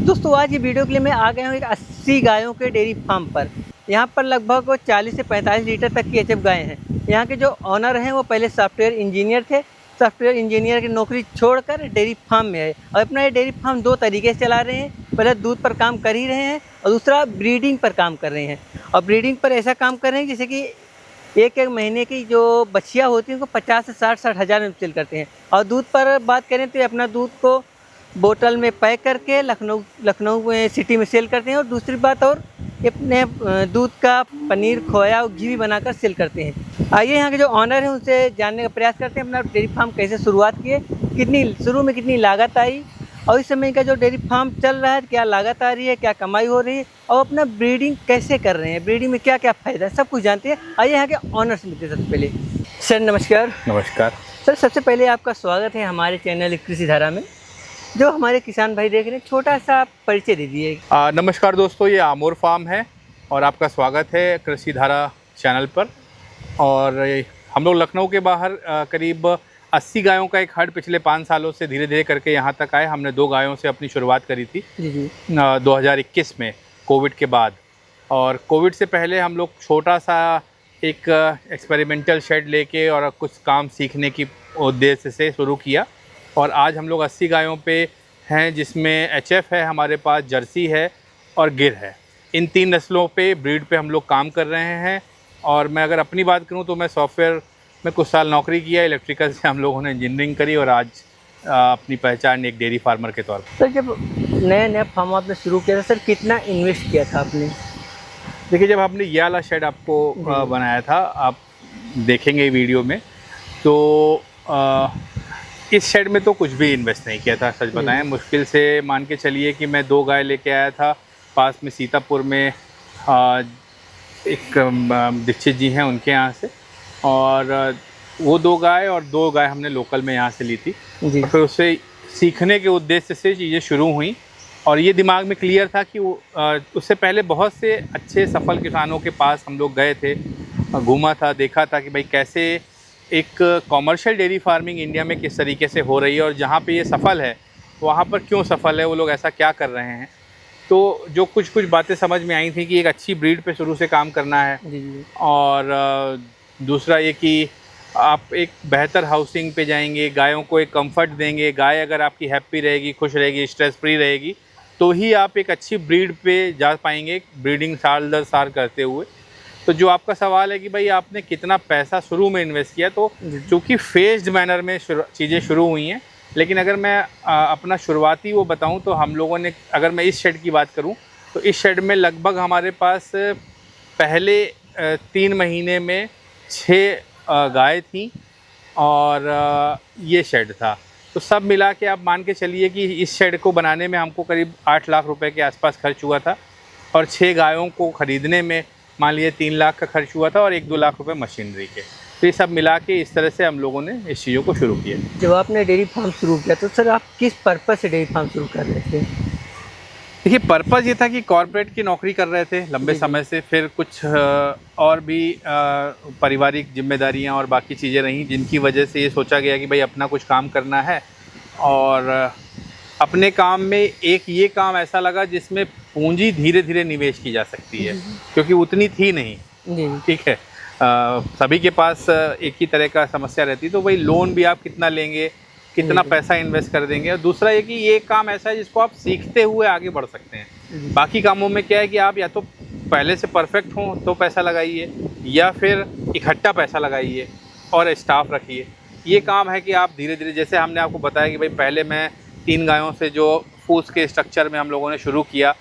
दोस्तों आज ये वीडियो के लिए मैं आ गया हूँ एक 80 गायों के डेयरी फार्म पर। यहाँ पर लगभग 40 से 45 लीटर तक की एचएफ गायें हैं। यहाँ के जो ऑनर हैं वो पहले सॉफ्टवेयर इंजीनियर थे। सॉफ्टवेयर इंजीनियर की नौकरी छोड़कर डेयरी फार्म में आए और अपना ये डेयरी फार्म दो तरीके से चला रहे हैं। पहले दूध पर काम कर ही रहे हैं और दूसरा ब्रीडिंग पर काम कर रहे हैं। और ब्रीडिंग पर ऐसा काम कर रहे हैं जैसे कि एक महीने की जो बच्चियाँ होती हैं उनको 50 से 60 हज़ार में सेल करते हैं। और दूध पर बात करें तो अपना दूध को बोतल में पैक करके लखनऊ में सिटी में सेल करते हैं। और दूसरी बात और अपने दूध का पनीर खोया और घी भी बनाकर सेल करते हैं। आइए यहाँ के जो ऑनर हैं उनसे जानने का प्रयास करते हैं अपना डेयरी फार्म कैसे शुरुआत किए, शुरू में कितनी लागत आई और इस समय का जो डेयरी फार्म चल रहा है क्या लागत आ रही है, क्या कमाई हो रही है और अपना ब्रीडिंग कैसे कर रहे हैं, ब्रीडिंग में क्या क्या फ़ायदा है, सब कुछ जानते हैं। आइए यहाँ के ऑनर से मिलते हैं। सबसे पहले सर नमस्कार। नमस्कार सर, सबसे पहले आपका स्वागत है हमारे चैनल कृषि धारा में। जो हमारे किसान भाई देख रहे हैं छोटा सा परिचय दे दीजिए। नमस्कार दोस्तों, ये आमोर फार्म है और आपका स्वागत है कृषि धारा चैनल पर। और हम लोग लखनऊ के बाहर करीब 80 गायों का एक हट पिछले 5 सालों से धीरे धीरे करके यहाँ तक आए। हमने 2 गायों से अपनी शुरुआत करी थी जी 2021 में कोविड के बाद। और कोविड से पहले हम लोग छोटा सा एक एक्सपेरिमेंटल शेड लेके और कुछ काम सीखने की उद्देश्य से शुरू किया। और आज हम लोग 80 गायों पे हैं, जिसमें एचएफ है हमारे पास, जर्सी है और गिर है। इन 3 नस्लों पे ब्रीड पे हम लोग काम कर रहे हैं। और मैं अगर अपनी बात करूं तो मैं सॉफ्टवेयर में कुछ साल नौकरी किया, इलेक्ट्रिकल से हम लोगों ने इंजीनियरिंग करी और आज अपनी पहचान एक डेयरी फार्मर के तौर पर। सर, जब नया फार्म आपने शुरू किया था सर कितना इन्वेस्ट किया था आपने? देखिए, जब हमने ये वाला शेड आपको बनाया था, आप देखेंगे वीडियो में, तो इस शेड में तो कुछ भी इन्वेस्ट नहीं किया था। सच बताएं, मुश्किल से मान के चलिए कि मैं 2 गाय लेके आया था। पास में सीतापुर में एक दीक्षित जी हैं, उनके यहाँ से, और वो 2 गाय और 2 गाय हमने लोकल में यहाँ से ली थी। फिर उससे सीखने के उद्देश्य से चीज़ें शुरू हुई और ये दिमाग में क्लियर था कि उससे पहले बहुत से अच्छे सफल किसानों के पास हम लोग गए थे, घूमा था, देखा था कि भाई कैसे एक कॉमर्शियल डेयरी फार्मिंग इंडिया में किस तरीके से हो रही है और जहाँ पे ये सफल है वहाँ पर क्यों सफल है, वो लोग ऐसा क्या कर रहे हैं। तो जो कुछ बातें समझ में आई थी कि एक अच्छी ब्रीड पे शुरू से काम करना है और दूसरा ये कि आप एक बेहतर हाउसिंग पे जाएंगे, गायों को एक कंफर्ट देंगे। गाय अगर आपकी हैप्पी रहेगी, खुश रहेगी, स्ट्रेस फ्री रहेगी, तो ही आप एक अच्छी ब्रीड पे जा पाएंगे ब्रीडिंग साल दर साल करते हुए। तो जो आपका सवाल है कि भाई आपने कितना पैसा शुरू में इन्वेस्ट किया, तो चूँकि फेज्ड मैनर में चीज़ें शुरू हुई हैं। लेकिन अगर मैं अपना शुरुआती वो बताऊं तो हम लोगों ने, अगर मैं इस शेड की बात करूं तो इस शेड में लगभग हमारे पास पहले 3 महीने में 6 गाय थी और ये शेड था। तो सब मिला के आप मान के चलिए कि इस शेड को बनाने में हमको करीब 8 लाख रुपए के आसपास खर्च हुआ था और 6 गायों को ख़रीदने में मान लीजिए 3 लाख का खर्च हुआ था और 1-2 लाख रुपए मशीनरी के। तो ये सब मिला के इस तरह से हम लोगों ने इस चीज़ों को शुरू किया। जब आपने डेयरी फार्म शुरू किया तो सर आप किस पर्पज़ से डेयरी फार्म शुरू कर रहे थे? देखिए, पर्पज़ ये था कि कॉर्पोरेट की नौकरी कर रहे थे लंबे समय से, फिर कुछ और भी पारिवारिक जिम्मेदारियां और बाकी चीज़ें रहीं जिनकी वजह से ये सोचा गया कि भाई अपना कुछ काम करना है। और अपने काम में एक ये काम ऐसा लगा जिसमें पूंजी धीरे धीरे निवेश की जा सकती है, क्योंकि उतनी थी नहीं। ठीक है, सभी के पास एक ही तरह का समस्या रहती, तो भाई लोन भी आप कितना लेंगे, कितना पैसा इन्वेस्ट कर देंगे। और दूसरा ये कि ये काम ऐसा है जिसको आप सीखते हुए आगे बढ़ सकते हैं। बाकी कामों में क्या है कि आप या तो पहले से परफेक्ट हों तो पैसा लगाइए या फिर इकट्ठा पैसा लगाइए और स्टाफ रखिए। ये काम है कि आप धीरे धीरे, जैसे हमने आपको बताया कि भाई पहले मैं 3 गायों से जो फूस के स्ट्रक्चर में हम लोगों ने शुरू किया,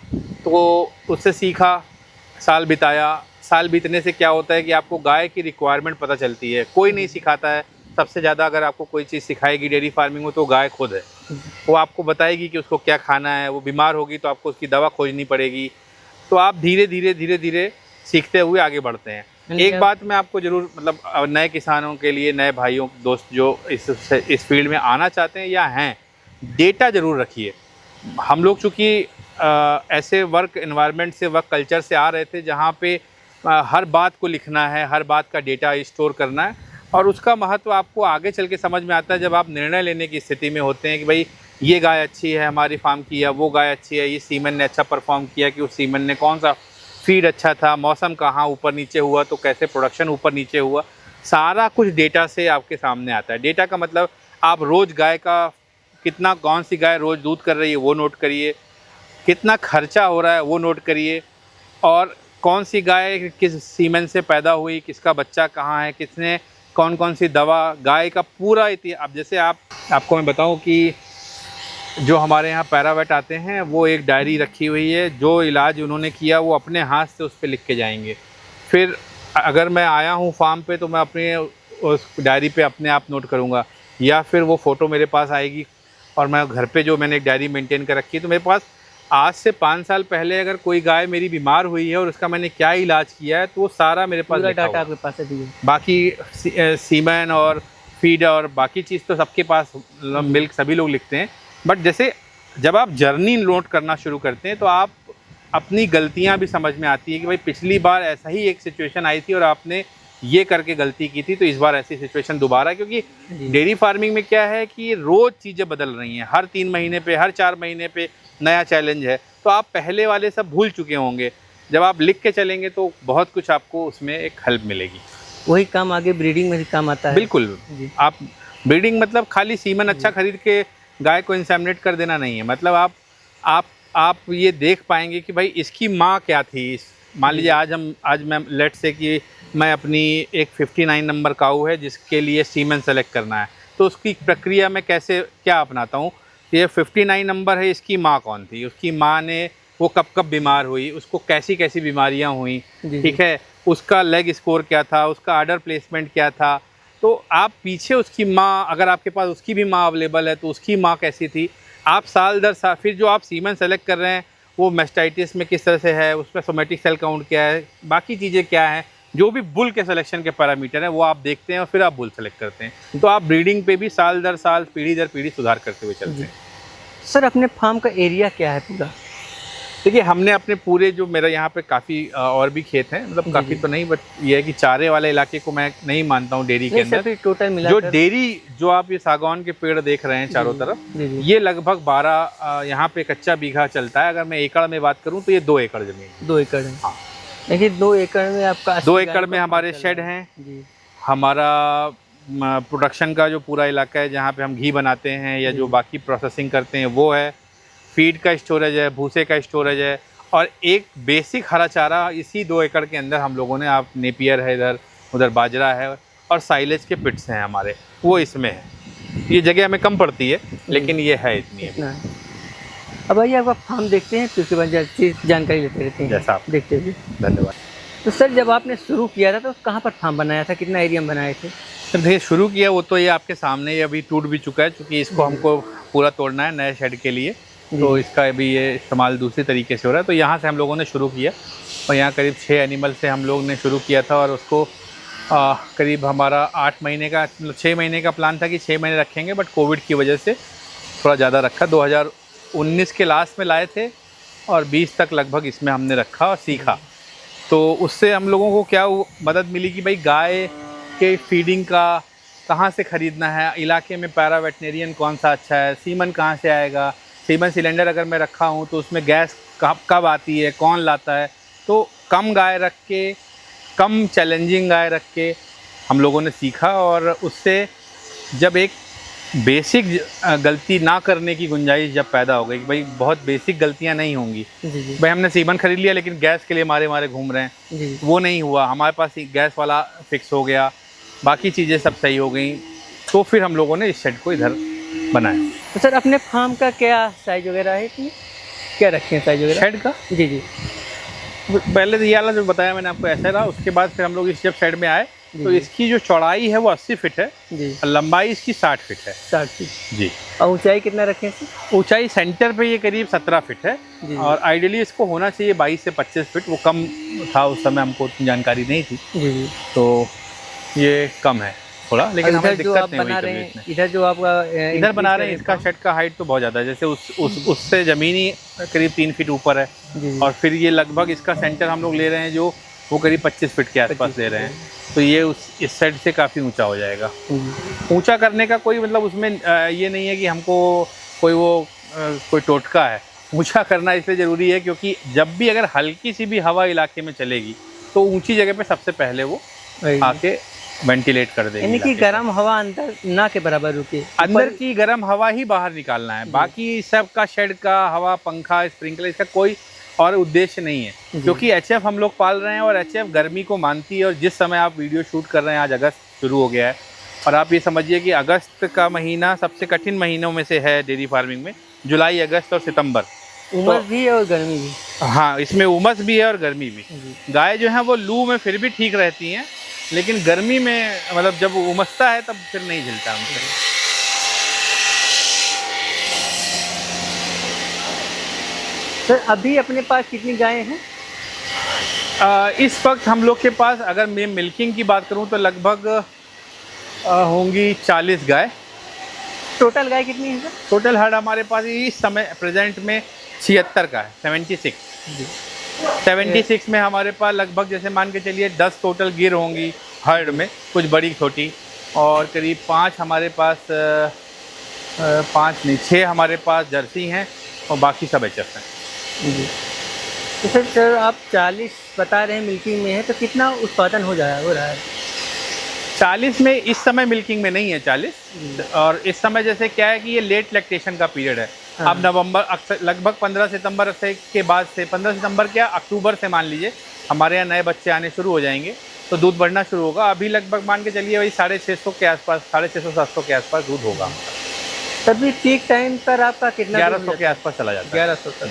तो उससे सीखा, साल बिताया। साल बीतने से क्या होता है कि आपको गाय की रिक्वायरमेंट पता चलती है। कोई नहीं सिखाता है, सबसे ज़्यादा अगर आपको कोई चीज़ सिखाएगी डेयरी फार्मिंग में तो गाय खुद है। वो आपको बताएगी कि उसको क्या खाना है, वो बीमार होगी तो आपको उसकी दवा खोजनी पड़ेगी। तो आप धीरे धीरे सीखते हुए आगे बढ़ते हैं। एक बात मैं आपको ज़रूर, मतलब नए किसानों के लिए, नए भाइयों दोस्त जो इस फील्ड में आना चाहते हैं या हैं, डेटा ज़रूर रखिए। हम लोग चूँकि ऐसे वर्क एनवायरनमेंट से, वर्क कल्चर से आ रहे थे जहाँ पे हर बात को लिखना है, हर बात का डेटा स्टोर करना है, और उसका महत्व आपको आगे चल के समझ में आता है जब आप निर्णय लेने की स्थिति में होते हैं कि भाई ये गाय अच्छी है हमारी फार्म की, या वो गाय अच्छी है, ये सीमन ने अच्छा परफॉर्म किया कि उस सीमन ने कौन सा फीड अच्छा था, मौसम कहाँ ऊपर नीचे हुआ तो कैसे प्रोडक्शन ऊपर नीचे हुआ, सारा कुछ डेटा से आपके सामने आता है। डेटा का मतलब आप रोज़ गाय का कितना, कौन सी गाय रोज़ दूध कर रही है वो नोट करिए, कितना खर्चा हो रहा है वो नोट करिए, और कौन सी गाय किस सीमन से पैदा हुई, किसका बच्चा कहाँ है, किसने कौन कौन सी दवा, गाय का पूरा इतिहास। अब जैसे आपको मैं बताऊं कि जो हमारे यहाँ पैरावेट आते हैं वो एक डायरी रखी हुई है, जो इलाज उन्होंने किया वो अपने हाथ से उस पर लिख के जाएंगे। फिर अगर मैं आया हूँ फार्म पे तो मैं अपने उस डायरी पे अपने आप नोट करूँगा, या फिर वो फ़ोटो मेरे पास आएगी और मैं घर पे जो मैंने एक डायरी मेंटेन कर रखी है, तो मेरे पास आज से 5 साल पहले अगर कोई गाय मेरी बीमार हुई है और उसका मैंने क्या इलाज किया है तो वो सारा मेरे पास पूरा लिखा डाटा हुआ है। आपके पास है। बाकी सीमेन और फीड और बाकी चीज़ तो सबके पास, मिल्क सभी लोग लिखते हैं, बट जैसे जब आप जर्नी नोट करना शुरू करते हैं तो आप अपनी गलतियां भी समझ में आती है कि भाई पिछली बार ऐसा ही एक सिचुएशन आई थी और आपने ये करके गलती की थी, तो इस बार ऐसी सिचुएशन दोबारा, क्योंकि डेयरी फार्मिंग में क्या है कि रोज़ चीज़ें बदल रही हैं, हर 3 महीने पे, हर 4 महीने पे नया चैलेंज है, तो आप पहले वाले सब भूल चुके होंगे। जब आप लिख के चलेंगे तो बहुत कुछ आपको उसमें एक हेल्प मिलेगी। वही काम आगे ब्रीडिंग में भी काम आता है। बिल्कुल। जी। आप ब्रीडिंग मतलब खाली सीमन अच्छा खरीद के गाय को इंसेमिनेट कर देना नहीं है, मतलब आप ये देख पाएंगे कि भाई इसकी माँ क्या थी। मान लीजिए आज मैं लेट से कि मैं अपनी एक 59 नंबर काऊ है जिसके लिए सीमन सेलेक्ट करना है, तो उसकी प्रक्रिया में कैसे क्या अपनाता हूँ। ये 59 नंबर है, इसकी माँ कौन थी, उसकी माँ ने वो कब कब बीमार हुई, उसको कैसी कैसी बीमारियाँ हुई, ठीक है, उसका लेग स्कोर क्या था, उसका आर्डर प्लेसमेंट क्या था। तो आप पीछे उसकी माँ, अगर आपके पास उसकी भी माँ अवेलेबल है तो उसकी माँ कैसी थी, आप साल दर साल, फिर जो आप सीमन सेलेक्ट कर रहे हैं वो मेस्टाइटिस में किस तरह से है, उसमें सोमेटिक सेल काउंट क्या है, बाकी चीज़ें क्या हैं, जो भी बुल के सिलेक्शन के पैरामीटर हैं वो आप देखते हैं और फिर आप बुल सेलेक्ट करते हैं। तो आप ब्रीडिंग पे भी साल दर साल, पीढ़ी दर पीढ़ी सुधार करते हुए चलते हैं। सर अपने फार्म का एरिया क्या है पूरा? देखिए हमने अपने पूरे जो मेरा यहाँ पे काफ़ी और भी खेत हैं, मतलब काफ़ी तो नहीं, बट ये है कि चारे वाले इलाके को मैं नहीं मानता हूँ डेयरी के अंदर। टोटल मिला जो डेयरी, जो आप ये सागौन के पेड़ देख रहे हैं चारों तरफ, ये लगभग 12 यहाँ पे कच्चा बीघा चलता है। अगर मैं एकड़ में बात करूँ तो ये 2 एकड़ जमीन है। 2 एकड़ है। हाँ, देखिए 2 एकड़ में आपका 2 एकड़ में हमारे शेड हैं, हमारा प्रोडक्शन का जो पूरा इलाका है जहाँ पे हम घी बनाते हैं या जो बाकी प्रोसेसिंग करते हैं वो है, फीड का स्टोरेज है, भूसे का स्टोरेज है, और एक बेसिक हरा चारा इसी 2 एकड़ के अंदर हम लोगों ने, आप नेपियर है इधर, उधर बाजरा है, और साइलेज के पिट्स हैं हमारे, वो इसमें है। ये जगह हमें कम पड़ती है लेकिन ये है इतनी है। अब आइए आपका फार्म देखते हैं, फिर उसके बाद अच्छी जानकारी लेते रहते हैं। जैसा आप देखते हुए धन्यवाद। तो सर जब आपने शुरू किया था तो कहाँ पर फार्म बनाया था, कितना एरिया में बनाए थे? सर देखिए शुरू किया वो तो ये आपके सामने ही अभी टूट भी चुका है, क्योंकि इसको हमको पूरा तोड़ना है नए शेड के लिए, तो इसका अभी ये इस्तेमाल दूसरी तरीके से हो रहा है। तो यहाँ से हम लोगों ने शुरू किया और यहाँ करीब 6 एनिमल से हम लोग ने शुरू किया था, और उसको करीब हमारा 8 महीने का, मतलब 6 महीने का प्लान था कि 6 महीने रखेंगे, बट कोविड की वजह से थोड़ा ज़्यादा रखा। 2019 के लास्ट में लाए थे और 20 तक लगभग इसमें हमने रखा और सीखा। तो उससे हम लोगों को क्या मदद मिली कि भाई गाय के फीडिंग का कहाँ से ख़रीदना है, इलाके में पैरा वेटनेरियन कौन सा अच्छा है, सीमन कहाँ से आएगा, सीमन सिलेंडर अगर मैं रखा हूँ तो उसमें गैस कब आती है, कौन लाता है। तो कम गाय रख के, कम चैलेंजिंग गाय रख के हम लोगों ने सीखा, और उससे जब एक बेसिक गलती ना करने की गुंजाइश जब पैदा हो गई कि भाई बहुत बेसिक गलतियां नहीं होंगी, भाई हमने सीमन खरीद लिया लेकिन गैस के लिए मारे घूम रहे हैं, वो नहीं हुआ, हमारे पास गैस वाला फिक्स हो गया, बाकी चीज़ें सब सही हो गई, तो फिर हम लोगों ने इस शेड को इधर बनाया। तो सर अपने फार्म का क्या साइज वगैरह है, क्या रखे हैं साइज वगैरह शेड का? जी पहले तो ये वाला जो बताया मैंने आपको ऐसा रहा, उसके बाद फिर हम लोग इस जब शेड में आए तो इसकी जो चौड़ाई है वो 80 फीट है जी, और लंबाई इसकी 60 फीट है। 60 फीट जी। और ऊंचाई कितना रखें सर? ऊंचाई सेंटर पे ये करीब 17 फीट है जी, और आइडियली इसको होना चाहिए 22 से 25 फीट, वो कम था उस समय, हमको उतनी जानकारी नहीं थी जी, तो ये कम है थोड़ा, लेकिन हमें दिक्कत नहीं हुई। इधर जो आप इधर बना रहे हैं इसका शेड का हाइट तो बहुत ज़्यादा है, जैसे उससे ज़मीनी करीब 3 फीट ऊपर है, और फिर ये लगभग इसका सेंटर हम लोग ले रहे हैं जो वो करीब 25 फीट के आसपास ले रहे हैं, तो ये इस साइड से काफ़ी ऊंचा हो जाएगा। ऊंचा करने का कोई मतलब उसमें ये नहीं है कि हमको कोई वो कोई टोटका है। ऊंचा करना इसलिए ज़रूरी है क्योंकि जब भी अगर हल्की सी भी हवा इलाके में चलेगी तो ऊंची जगह पे सबसे पहले वो वही। आके वेंटिलेट कर देगी यानी कि इलाके को। गर्म हवा अंदर ना के बराबर रुके, अंदर ऊपर- की गर्म हवा ही बाहर निकालना है, बाकी सब का शेड का हवा, पंखा, स्प्रिंकलर, इसका कोई और उद्देश्य नहीं है। जी। क्योंकि एचएफ हम लोग पाल रहे हैं और एचएफ गर्मी को मानती है। और जिस समय आप वीडियो शूट कर रहे हैं, आज अगस्त शुरू हो गया है और आप ये समझिए कि अगस्त का महीना सबसे कठिन महीनों में से है डेयरी फार्मिंग में। जुलाई, अगस्त और सितंबर, उमस भी है और गर्मी भी। हाँ, इसमें उमस भी है और गर्मी भी। जी। गाय जो है वो लू में फिर भी ठीक रहती हैं, लेकिन गर्मी में मतलब जब उमसता है तब फिर नहीं झेलता हमसे। सर अभी अपने पास कितनी गायें हैं? इस वक्त हम लोग के पास अगर मैं मिल्किंग की बात करूं तो लगभग होंगी 40 गाय। टोटल गाय कितनी है सर? टोटल हर्ड हमारे पास इस समय प्रेजेंट में 76 का है, 76। जी। 76 में हमारे पास लगभग जैसे मान के चलिए 10 टोटल गिर होंगी हर्ड में, कुछ बड़ी छोटी, और करीब 5 हमारे पास 5 नहीं 6 हमारे पास जर्सी हैं और बाकी सब एचएफ हैं। जी। तो सर आप 40 बता रहे हैं मिल्किंग में है, तो कितना उत्पादन हो रहा है? 40 में इस समय मिल्किंग में नहीं है 40। जी। और इस समय जैसे क्या है कि ये लेट लैक्टेशन का पीरियड है। हाँ। अब नवंबर अक्सर लगभग 15 सितंबर से के बाद से 15 सितंबर क्या अक्टूबर से मान लीजिए हमारे यहाँ नए बच्चे आने शुरू हो जाएंगे तो दूध बढ़ना शुरू होगा। अभी लगभग मान के चलिए वही 650 के आसपास, 650-700 के आसपास दूध होगा। तभी पीक टाइम पर आपका कितना 1100 के आसपास चला जाता है। 1100 तक।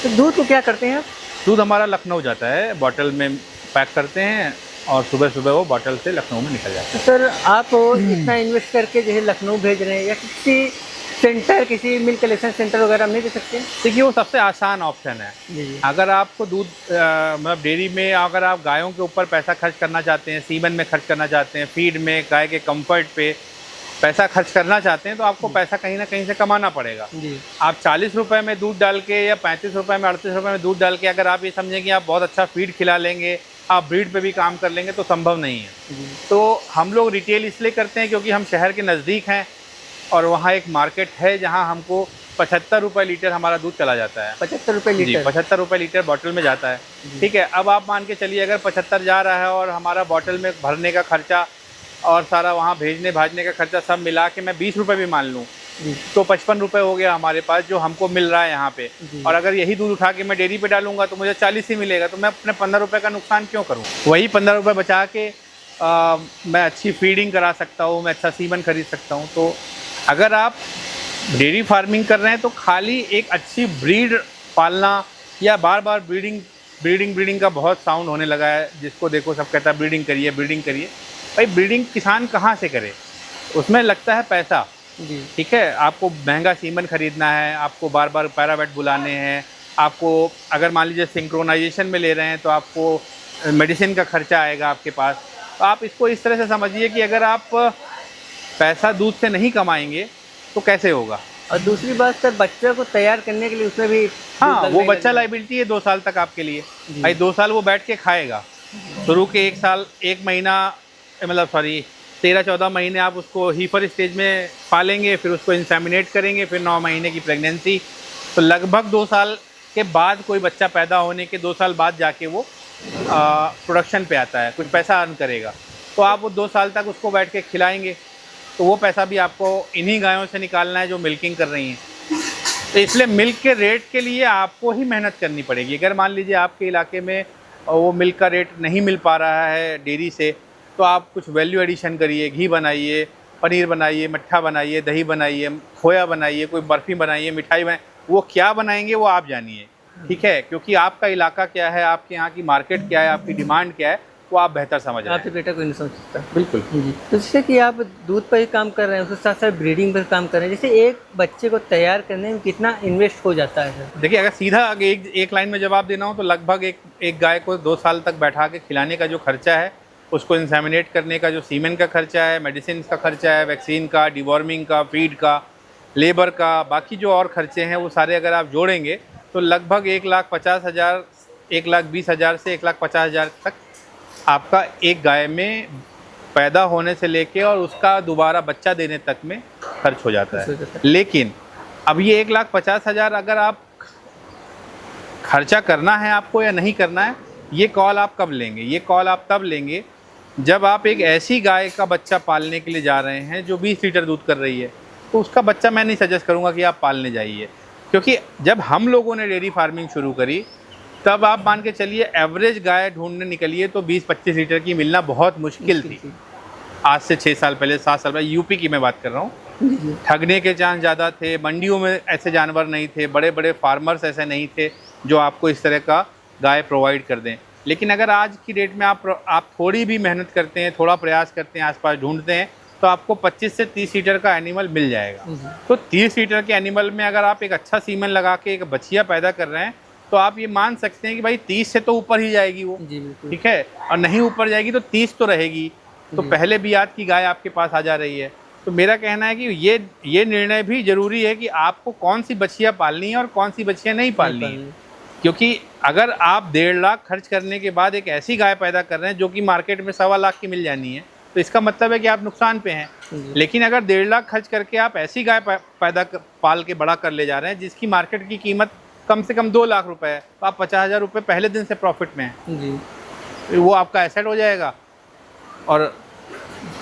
तो दूध को क्या करते हैं आप? दूध हमारा लखनऊ जाता है, बॉटल में पैक करते हैं और सुबह सुबह वो बॉटल से लखनऊ में निकल जाता है। तो सर आप इतना इन्वेस्ट करके जो है लखनऊ भेज रहे हैं, या किसी सेंटर, किसी मिल्क कलेक्शन सेंटर वगैरह में नहीं दे सकते हैं? देखिए वो सबसे आसान ऑप्शन है। जी। अगर आपको दूध मतलब डेयरी में अगर आप गायों के ऊपर पैसा खर्च करना चाहते हैं, सीमन में खर्च करना चाहते हैं, फीड में, गाय के कंफर्ट पे पैसा खर्च करना चाहते हैं तो आपको पैसा कहीं ना कहीं से कमाना पड़ेगा। जी। आप 40 रुपये में दूध डाल के या 35 रुपये में, 38 रुपये में दूध डाल के अगर आप ये समझें कि आप बहुत अच्छा फीड खिला लेंगे, आप ब्रीड पे भी काम कर लेंगे तो संभव नहीं है। जी। तो हम लोग रिटेल इसलिए करते हैं क्योंकि हम शहर के नज़दीक हैं और वहाँ एक मार्केट है जहाँ हमको 75 रुपये लीटर हमारा दूध चला जाता है। 75 रुपये जी, लीटर? 75 रुपये लीटर बॉटल में जाता है। ठीक है, अब आप मान के चलिए अगर 75 जा रहा है और हमारा बॉटल में भरने का खर्चा और सारा वहाँ भेजने भाजने का खर्चा सब मिला के मैं 20 रुपये भी मान लूँ जी। तो 55 रुपये हो गया हमारे पास जो हमको मिल रहा है यहाँ पे। जी। और अगर यही दूध उठा के मैं डेयरी पे डालूंगा तो मुझे 40 ही मिलेगा, तो मैं अपने 15 रुपये का नुकसान क्यों करूँ? वही 15 रुपये बचा के मैं अच्छी फीडिंग करा सकता हूँ, मैं अच्छा सीमन खरीद सकता हूँ। तो अगर आप डेयरी फार्मिंग कर रहे हैं तो खाली एक अच्छी ब्रीड पालना या बार बार ब्रीडिंग का बहुत साउंड होने लगा है, जिसको देखो सब कहता है ब्रीडिंग करिए ब्रीडिंग करिए। भाई ब्रीडिंग किसान कहाँ से करे? उसमें लगता है पैसा। जी। ठीक है, आपको महंगा सीमन खरीदना है, आपको बार बार पैरावेट बुलाने हैं, आपको अगर मान लीजिए सिंक्रोनाइजेशन में ले रहे हैं तो आपको मेडिसिन का खर्चा आएगा आपके पास। तो आप इसको इस तरह से समझिए कि अगर आप पैसा दूध से नहीं कमाएंगे तो कैसे होगा? और दूसरी बात सर, बच्चों को तैयार करने के लिए उसमें भी हाँ, दूध वो लगने बच्चा लगे। लाइबिलिटी है 2 साल तक आपके लिए। जी। भाई 2 साल वो बैठ के खाएगा। शुरू के 1 साल 1 महीना मतलब 13-14 महीने आप उसको हीफर स्टेज में पालेंगे, फिर उसको इंसेमिनेट करेंगे, फिर 9 महीने की प्रेगनेंसी। तो लगभग 2 साल के बाद कोई बच्चा पैदा होने के 2 साल बाद जाके वो प्रोडक्शन पे आता है, कुछ पैसा अर्न करेगा। तो आप वो 2 साल तक उसको बैठ के खिलाएंगे तो वो पैसा भी आपको इन्हीं गायों से निकालना है जो मिल्किंग कर रही हैं। तो इसलिए मिल्क के रेट के लिए आपको ही मेहनत करनी पड़ेगी। अगर मान लीजिए आपके इलाके में वो मिल्क का रेट नहीं मिल पा रहा है डेयरी से, तो आप कुछ वैल्यू एडिशन करिए, घी बनाइए, पनीर बनाइए, मट्ठा बनाइए, दही बनाइए, खोया बनाइए, कोई बर्फ़ी बनाइए, मिठाई बनाइए। वो क्या बनाएंगे वो आप जानिए, ठीक है? क्योंकि आपका इलाका क्या है, आपके यहाँ की मार्केट क्या है, आपकी डिमांड क्या है, वो आप बेहतर समझ रहे आपके हैं। बेटा कोई नहीं समझ सकता। बिल्कुल। जी। तो जैसे कि आप दूध पर ही काम कर रहे हैं, उसके साथ साथ ब्रीडिंग पर काम कर रहे हैं, जैसे एक बच्चे को तैयार करने में कितना इन्वेस्ट हो जाता है सर? देखिए, अगर सीधा एक लाइन में जवाब देना हो तो लगभग एक गाय को 2 साल तक बैठा के खिलाने का जो खर्चा है, उसको इंसेमिनेट करने का जो सीमेन का खर्चा है, मेडिसिन का खर्चा है, वैक्सीन का, डिवॉर्मिंग का, फीड का, लेबर का, बाकी जो और खर्चे हैं वो सारे अगर आप जोड़ेंगे तो लगभग 1,50,000, 1,20,000 से 1,50,000 तक आपका एक गाय में पैदा होने से लेके और उसका दोबारा बच्चा देने तक में खर्च हो जाता है। लेकिन अब ये 1,50,000 अगर आप खर्चा करना है आपको या नहीं करना है, ये कॉल आप कब लेंगे? ये कॉल आप तब लेंगे जब आप एक ऐसी गाय का बच्चा पालने के लिए जा रहे हैं जो 20 लीटर दूध कर रही है। तो उसका बच्चा मैं नहीं सजेस्ट करूँगा कि आप पालने जाइए, क्योंकि जब हम लोगों ने डेयरी फार्मिंग शुरू करी तब आप मान के चलिए एवरेज गाय ढूंढने निकलिए तो 20-25 लीटर की मिलना बहुत मुश्किल थी। आज से 6 साल पहले, 7 साल पहले, यूपी की मैं बात कर रहा हूँ। ठगने के चांस ज़्यादा थे, मंडियों में ऐसे जानवर नहीं थे, बड़े बड़े फार्मर्स ऐसे नहीं थे जो आपको इस तरह का गाय प्रोवाइड कर दें। लेकिन अगर आज की डेट में आप थोड़ी भी मेहनत करते हैं, थोड़ा प्रयास करते हैं, आसपास ढूंढते हैं, तो आपको 25 से 30 लीटर का एनिमल मिल जाएगा। तो 30 लीटर के एनिमल में अगर आप एक अच्छा सीमन लगा के एक बछिया पैदा कर रहे हैं तो आप ये मान सकते हैं कि भाई 30 से तो ऊपर ही जाएगी वो, ठीक है, और नहीं ऊपर जाएगी तो 30 तो रहेगी। तो पहले भी आज की गाय आपके पास आ जा रही है। तो मेरा कहना है कि ये निर्णय भी ज़रूरी है कि आपको कौन सी बछिया पालनी है और कौन सी बछिया नहीं पालनी है, क्योंकि अगर आप 1.5 लाख खर्च करने के बाद एक ऐसी गाय पैदा कर रहे हैं जो कि मार्केट में 1.25 लाख की मिल जानी है, तो इसका मतलब है कि आप नुकसान पे हैं। लेकिन अगर 1.5 लाख खर्च करके आप ऐसी गाय पाल के बड़ा कर ले जा रहे हैं जिसकी मार्केट की कीमत कम से कम 2 लाख रुपए है, तो आप 50,000 रुपये पहले दिन से प्रॉफिट में हैं, वो आपका एसेट हो जाएगा। और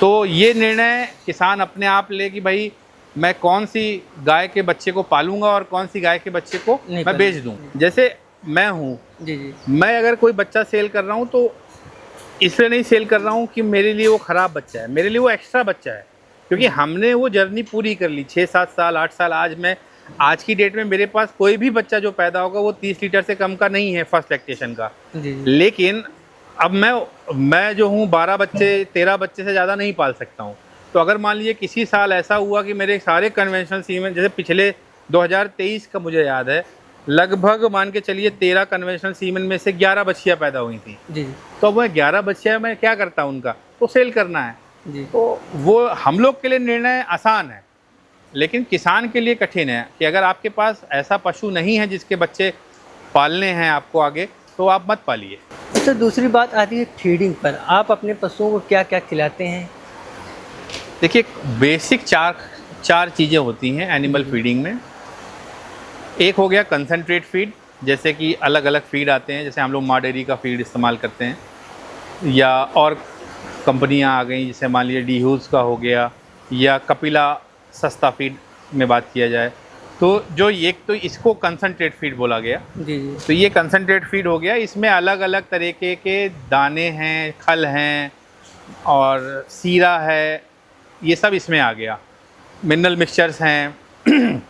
तो ये निर्णय किसान अपने आप ले कि भाई मैं कौन सी गाय के बच्चे को पालूंगा और कौन सी गाय के बच्चे को मैं बेच दूं। जैसे मैं हूँ, मैं अगर कोई बच्चा सेल कर रहा हूँ तो इसलिए नहीं सेल कर रहा हूँ कि मेरे लिए वो ख़राब बच्चा है, मेरे लिए वो एक्स्ट्रा बच्चा है, क्योंकि हमने वो जर्नी पूरी कर ली 6-7 साल 8 साल। आज की डेट में मेरे पास कोई भी बच्चा जो पैदा होगा वो 30 लीटर से कम का नहीं है फर्स्ट लैक्टेशन का। लेकिन अब मैं जो हूँ 12 बच्चे 13 बच्चे से ज़्यादा नहीं पाल सकता हूँ। तो अगर मान लीजिए किसी साल ऐसा हुआ कि मेरे सारे कन्वेंशनल सीमेन, जैसे पिछले 2023 का मुझे याद है, लगभग मान के चलिए 13 कन्वेंशनल सीमेन में से 11 बच्चियाँ पैदा हुई थी जी। तो अब मैं 11 बच्चियाँ मैं क्या करता हूँ, उनका तो सेल करना है जी। तो वो हम लोग के लिए निर्णय आसान है, लेकिन किसान के लिए कठिन है कि अगर आपके पास ऐसा पशु नहीं है जिसके बच्चे पालने हैं आपको आगे, तो आप मत पालिए। तो दूसरी बात आती है फीडिंग पर, आप अपने पशुओं को क्या क्या खिलाते हैं? देखिए बेसिक चार चीज़ें होती हैं एनिमल फीडिंग में। एक हो गया कंसनट्रेट फीड, जैसे कि अलग अलग फीड आते हैं, जैसे हम लोग माँ डेयरी का फीड इस्तेमाल करते हैं, या और कंपनियां आ गई, जैसे मान लीजिए डीहूज़ का हो गया, या कपिला सस्ता फीड में बात किया जाए तो जो एक तो इसको कंसनट्रेट फीड बोला गया जी। तो ये कंसनट्रेट फीड हो गया, इसमें अलग अलग तरीके के दाने हैं, खल हैं और सीरा है, ये सब इसमें आ गया, मिनरल मिक्सचर्स हैं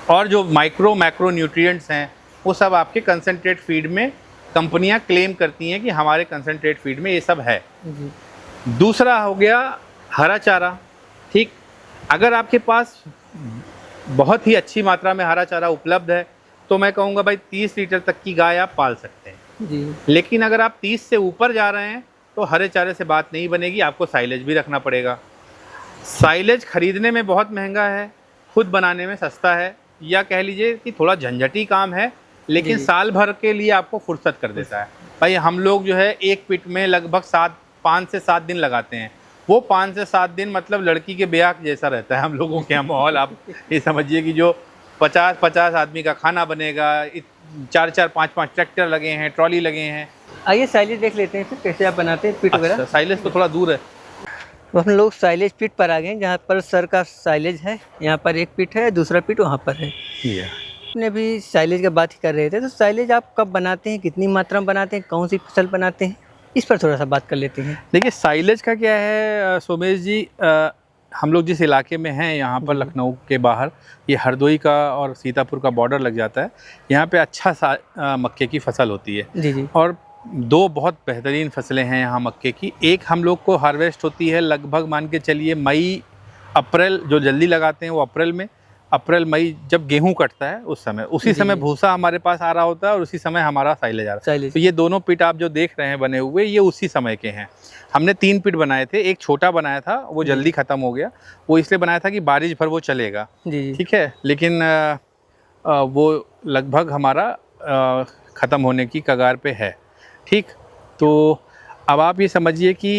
और जो माइक्रो मैक्रो न्यूट्रिएंट्स हैं वो सब आपके कंसनट्रेट फीड में कंपनियां क्लेम करती हैं कि हमारे कंसनट्रेट फीड में ये सब है जी। दूसरा हो गया हरा चारा, ठीक। अगर आपके पास बहुत ही अच्छी मात्रा में हरा चारा उपलब्ध है तो मैं कहूँगा भाई 30 लीटर तक की गाय आप पाल सकते हैं जी। लेकिन अगर आप 30 से ऊपर जा रहे हैं तो हरे चारे से बात नहीं बनेगी, आपको साइलेज भी रखना पड़ेगा। साइलेज खरीदने में बहुत महंगा है, खुद बनाने में सस्ता है, या कह लीजिए कि थोड़ा झंझटी काम है, लेकिन साल भर के लिए आपको फुर्सत कर देता है। भाई हम लोग जो है एक पिट में लगभग 5 से 7 दिन लगाते हैं, वो 5 से 7 दिन मतलब लड़की के ब्याह जैसा रहता है हम लोगों के यहाँ माहौल। आप ये समझिए कि जो 50-50 आदमी का खाना बनेगा, 4-4 5-5 ट्रैक्टर लगे हैं, ट्रॉली लगे हैं। आइए साइलेज देख लेते हैं फिर कैसे आप बनाते हैं पिट वगैरह। साइलेज तो थोड़ा दूर है, तो हम लोग साइलेज पिट पर आ गए, जहाँ पर सर का साइलेज है, यहाँ पर एक पिट है, दूसरा पिट वहाँ पर है। अपने भी साइलेज की बात ही कर रहे थे, तो साइलेज आप कब बनाते हैं, कितनी मात्रा में बनाते हैं, कौन सी फसल बनाते हैं, इस पर थोड़ा सा बात कर लेते हैं। देखिए साइलेज का क्या है सोमेश जी, हम लोग जिस इलाके में हैं यहाँ पर लखनऊ के बाहर, ये हरदोई का और सीतापुर का बॉर्डर लग जाता है, यहाँ पे अच्छा मक्के की फसल होती है जी। और 2 बहुत बेहतरीन फसलें हैं यहाँ मक्के की। एक हम लोग को हार्वेस्ट होती है लगभग मान के चलिए मई अप्रैल, जो जल्दी लगाते हैं वो अप्रैल में, अप्रैल मई जब गेहूं कटता है उस समय, उसी समय भूसा हमारे पास आ रहा होता है और उसी समय हमारा साइलेज आ रहा है। तो ये दोनों पिट आप जो देख रहे हैं बने हुए, ये उसी समय के हैं। हमने 3 पिट बनाए थे, एक छोटा बनाया था वो जल्दी ख़त्म हो गया, वो इसलिए बनाया था कि बारिश भर वो चलेगा, ठीक है, लेकिन वो लगभग हमारा ख़त्म होने की कगार पे है, ठीक। तो अब आप ये समझिए कि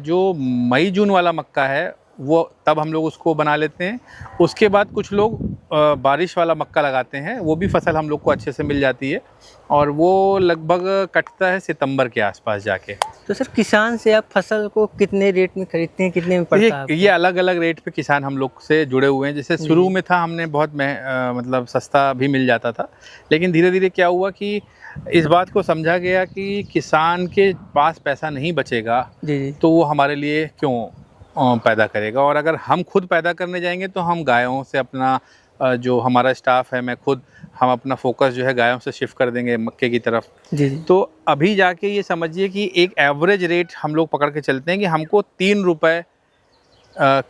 जो मई जून वाला मक्का है वो तब हम लोग उसको बना लेते हैं। उसके बाद कुछ लोग बारिश वाला मक्का लगाते हैं वो भी फसल हम लोग को अच्छे से मिल जाती है, और वो लगभग कटता है सितंबर के आसपास जाके। तो सर किसान से आप फसल को कितने रेट में खरीदते हैं, कितने में पड़ता है आपको? ये अलग अलग रेट पे किसान हम लोग से जुड़े हुए हैं। जैसे शुरू में था हमने बहुत मतलब सस्ता भी मिल जाता था, लेकिन धीरे धीरे क्या हुआ कि इस बात को समझा गया कि किसान के पास पैसा नहीं बचेगा जी तो वो हमारे लिए क्यों पैदा करेगा, और अगर हम खुद पैदा करने जाएंगे तो हम गायों से अपना जो हमारा स्टाफ है, मैं खुद, हम अपना फोकस जो है गायों से शिफ्ट कर देंगे मक्के की तरफ। जी तो अभी जाके ये समझिए कि एक एवरेज रेट हम लोग पकड़ के चलते हैं कि हमको 3 रुपये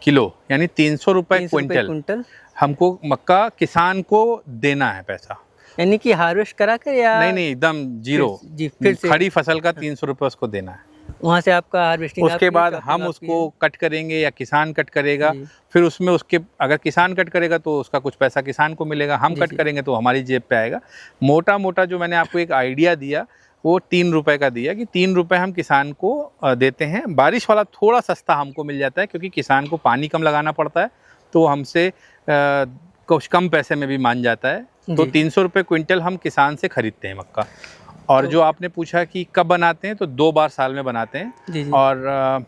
किलो यानी 300 रुपये क्विंटल हमको मक्का किसान को देना है पैसा। यानी कि हार्वेस्ट करा कर या नहीं एकदम जीरो, जी फिर से खड़ी फसल का 300 रुपये उसको देना है। वहाँ से आपका हार्वेस्टिंग, उसके बाद हम उसको कट करेंगे या किसान कट करेगा, फिर उसमें उसके अगर किसान कट करेगा तो उसका कुछ पैसा किसान को मिलेगा, हम कट करेंगे तो हमारी जेब पे आएगा। मोटा मोटा जो मैंने आपको एक आइडिया दिया वो 3 रुपये का दिया कि 3 रुपये हम किसान को देते हैं। बारिश वाला थोड़ा सस्ता हमको मिल जाता है क्योंकि किसान को पानी कम लगाना पड़ता है, तो वो हमसे कुछ कम पैसे में भी मान जाता है। तो 300 रुपये क्विंटल हम किसान से खरीदते हैं मक्का। और जो आपने पूछा कि कब बनाते हैं, तो 2 बार साल में बनाते हैं। और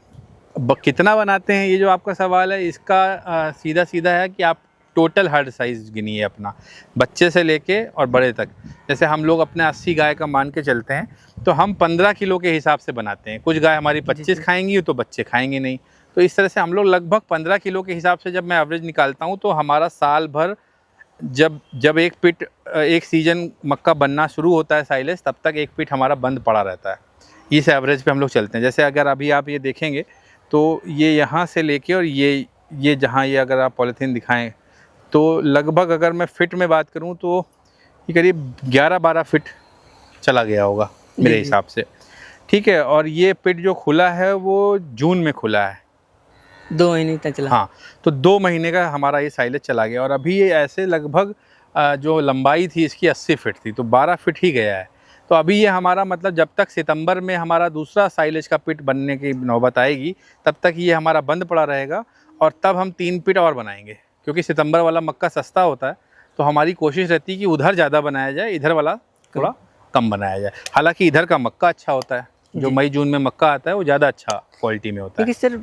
कितना बनाते हैं, ये जो आपका सवाल है, इसका सीधा सीधा है कि आप टोटल हर्ड साइज़ गिनिए अपना, बच्चे से लेके और बड़े तक। जैसे हम लोग अपने 80 गाय का मान के चलते हैं तो हम 15 किलो के हिसाब से बनाते हैं। कुछ गाय हमारी 25 खाएंगी तो बच्चे खाएंगे नहीं, तो इस तरह से हम लोग लगभग 15 किलो के हिसाब से जब मैं एवरेज निकालता हूँ तो हमारा साल भर जब एक सीजन मक्का बनना शुरू होता है साइलेज, तब तक एक पिट हमारा बंद पड़ा रहता है। इस एवरेज पे हम लोग चलते हैं। जैसे अगर अभी आप ये देखेंगे तो ये यहाँ से लेके और ये जहाँ ये अगर आप पॉलीथीन दिखाएं तो लगभग अगर मैं फिट में बात करूँ तो ये करीब 11-12 फिट चला गया होगा मेरे हिसाब से, ठीक है। और ये पिट जो खुला है वो जून में खुला है, 2 महीने तक चला। हाँ, तो 2 महीने का हमारा ये साइलेज चला गया। और अभी ये ऐसे लगभग जो लंबाई थी इसकी 80 फिट थी, तो 12 फिट ही गया है। तो अभी ये हमारा मतलब जब तक सितंबर में हमारा दूसरा साइलेज का पिट बनने की नौबत आएगी तब तक ये हमारा बंद पड़ा रहेगा, और तब हम 3 पिट और बनाएंगे। क्योंकि सितंबर वाला मक्का सस्ता होता है तो हमारी कोशिश रहती है कि उधर ज़्यादा बनाया जाए, इधर वाला थोड़ा कम बनाया जाए। हालांकि इधर का मक्का अच्छा होता है, जो मई जून में मक्का आता है वो ज़्यादा अच्छा क्वालिटी में होता है। सर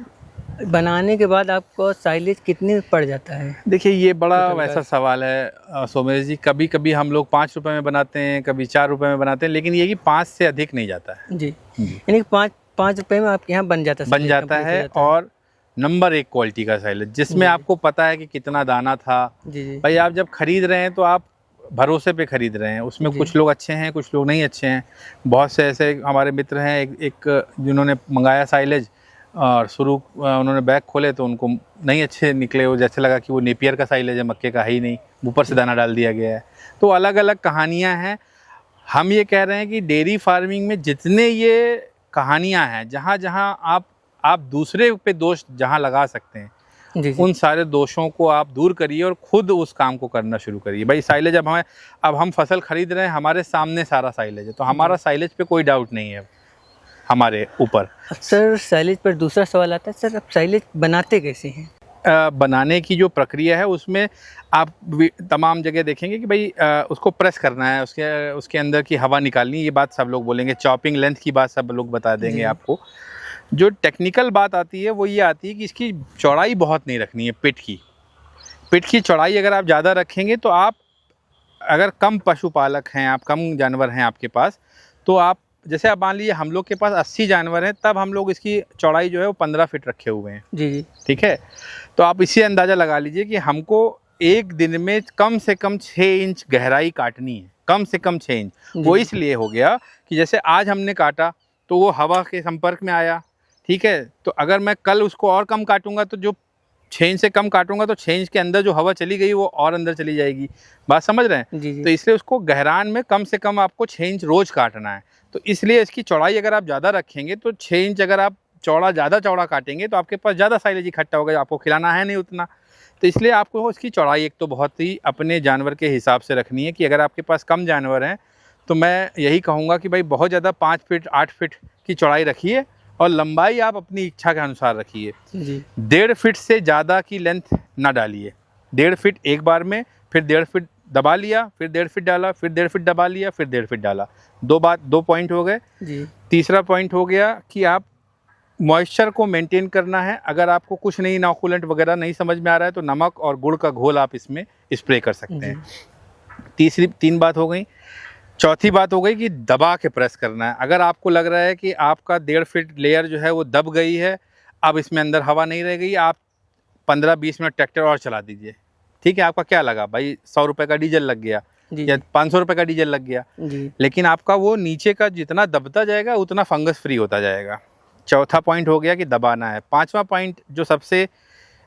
बनाने के बाद आपको साइलेज कितने में पड़ जाता है? देखिए ये बड़ा वैसा सवाल है सोमेश जी। कभी कभी हम लोग 5 रुपये में बनाते हैं, कभी 4 रुपये में बनाते हैं, लेकिन ये कि 5 से अधिक नहीं जाता है। जी यानी कि 5 रुपये में आपके यहाँ बन जाता है। और नंबर 1 क्वालिटी का साइलेज जिसमें आपको पता है कि कितना दाना था। भाई आप जब खरीद रहे हैं तो आप भरोसे पे खरीद रहे हैं, उसमें कुछ लोग अच्छे हैं, कुछ लोग नहीं अच्छे हैं। बहुत से ऐसे हमारे मित्र हैं एक जिन्होंने मंगाया साइलेज और उन्होंने बैग खोले तो उनको नहीं अच्छे निकले, वो जैसे लगा कि वो नेपियर का साइलेज है, मक्के का है ही नहीं, ऊपर से दाना डाल दिया गया है। तो अलग अलग कहानियाँ हैं। हम ये कह रहे हैं कि डेयरी फार्मिंग में जितने ये कहानियाँ हैं, जहाँ जहाँ आप दूसरे पे दोष जहाँ लगा सकते हैं उन सारे दोषों को आप दूर करिए और खुद उस काम को करना शुरू करिए। भाई साइलेज अब हम फसल खरीद रहे हैं, हमारे सामने सारा साइलेज है, तो हमारा साइलेज पे कोई डाउट नहीं है हमारे ऊपर। सर साइलेज पर दूसरा सवाल आता है, सर आप साइलेज बनाते कैसे हैं? बनाने की जो प्रक्रिया है उसमें आप तमाम जगह देखेंगे कि भाई उसको प्रेस करना है, उसके अंदर की हवा निकालनी, ये बात सब लोग बोलेंगे। चॉपिंग लेंथ की बात सब लोग बता देंगे आपको। जो टेक्निकल बात आती है वो ये आती है कि इसकी चौड़ाई बहुत नहीं रखनी है। पिट की चौड़ाई अगर आप ज़्यादा रखेंगे तो आप अगर कम पशुपालक हैं, आप कम जानवर हैं आपके पास, तो आप जैसे आप मान लीजिए हम लोग के पास 80 जानवर हैं, तब हम लोग इसकी चौड़ाई जो है वो 15 फिट रखे हुए हैं। जी ठीक है। तो आप इसी अंदाज़ा लगा लीजिए कि हमको एक दिन में कम से कम 6 इंच गहराई काटनी है, कम से कम 6 इंच। वो इसलिए हो गया कि जैसे आज हमने काटा तो वो हवा के संपर्क में आया, ठीक है। तो अगर मैं कल उसको और कम काटूंगा तो जो 6 इंच से कम काटूंगा तो 6 इंच के अंदर जो हवा चली गई वो और अंदर चली जाएगी। बात समझ रहे हैं? जी। तो इसलिए उसको गहरान में कम से कम आपको 6 इंच रोज काटना है। तो इसलिए इसकी चौड़ाई अगर आप ज़्यादा रखेंगे तो 6 इंच अगर आप ज़्यादा चौड़ा काटेंगे तो आपके पास ज़्यादा साइलेज इकट्ठा होगा, आपको खिलाना है नहीं उतना। तो इसलिए आपको इसकी चौड़ाई एक तो बहुत ही अपने जानवर के हिसाब से रखनी है कि अगर आपके पास कम जानवर हैं तो मैं यही कहूँगा कि भाई बहुत ज़्यादा 5 फीट 8 फीट की चौड़ाई रखिए और लंबाई आप अपनी इच्छा के अनुसार रखिए। 1.5 फीट से ज़्यादा की लेंथ ना डालिए। 1.5 फीट एक बार में, फिर 1.5 फीट दबा लिया, फिर 1.5 फीट डाला, फिर 1.5 फीट दबा लिया, फिर 1.5 फीट डाला। 2 पॉइंट हो गए। जी तीसरा पॉइंट हो गया कि आप मॉइस्चर को मेंटेन करना है। अगर आपको कुछ नहीं, इनॉकुलेंट वगैरह नहीं समझ में आ रहा है, तो नमक और गुड़ का घोल आप इसमें स्प्रे कर सकते जी हैं। 3 बात हो गई। चौथी बात हो गई कि दबा के प्रेस करना है। अगर आपको लग रहा है कि आपका 1.5 फीट लेयर जो है वो दब गई है, अब इसमें अंदर हवा नहीं रह गई, आप 15-20 मिनट ट्रैक्टर और चला दीजिए। ठीक है, आपका क्या लगा भाई, 100 रुपये का डीजल लग गया जी या 500 रुपये का डीजल लग गया, जी लेकिन आपका वो नीचे का जितना दबता जाएगा उतना फंगस फ्री होता जाएगा। चौथा पॉइंट हो गया कि दबाना है। 5वां पॉइंट जो सबसे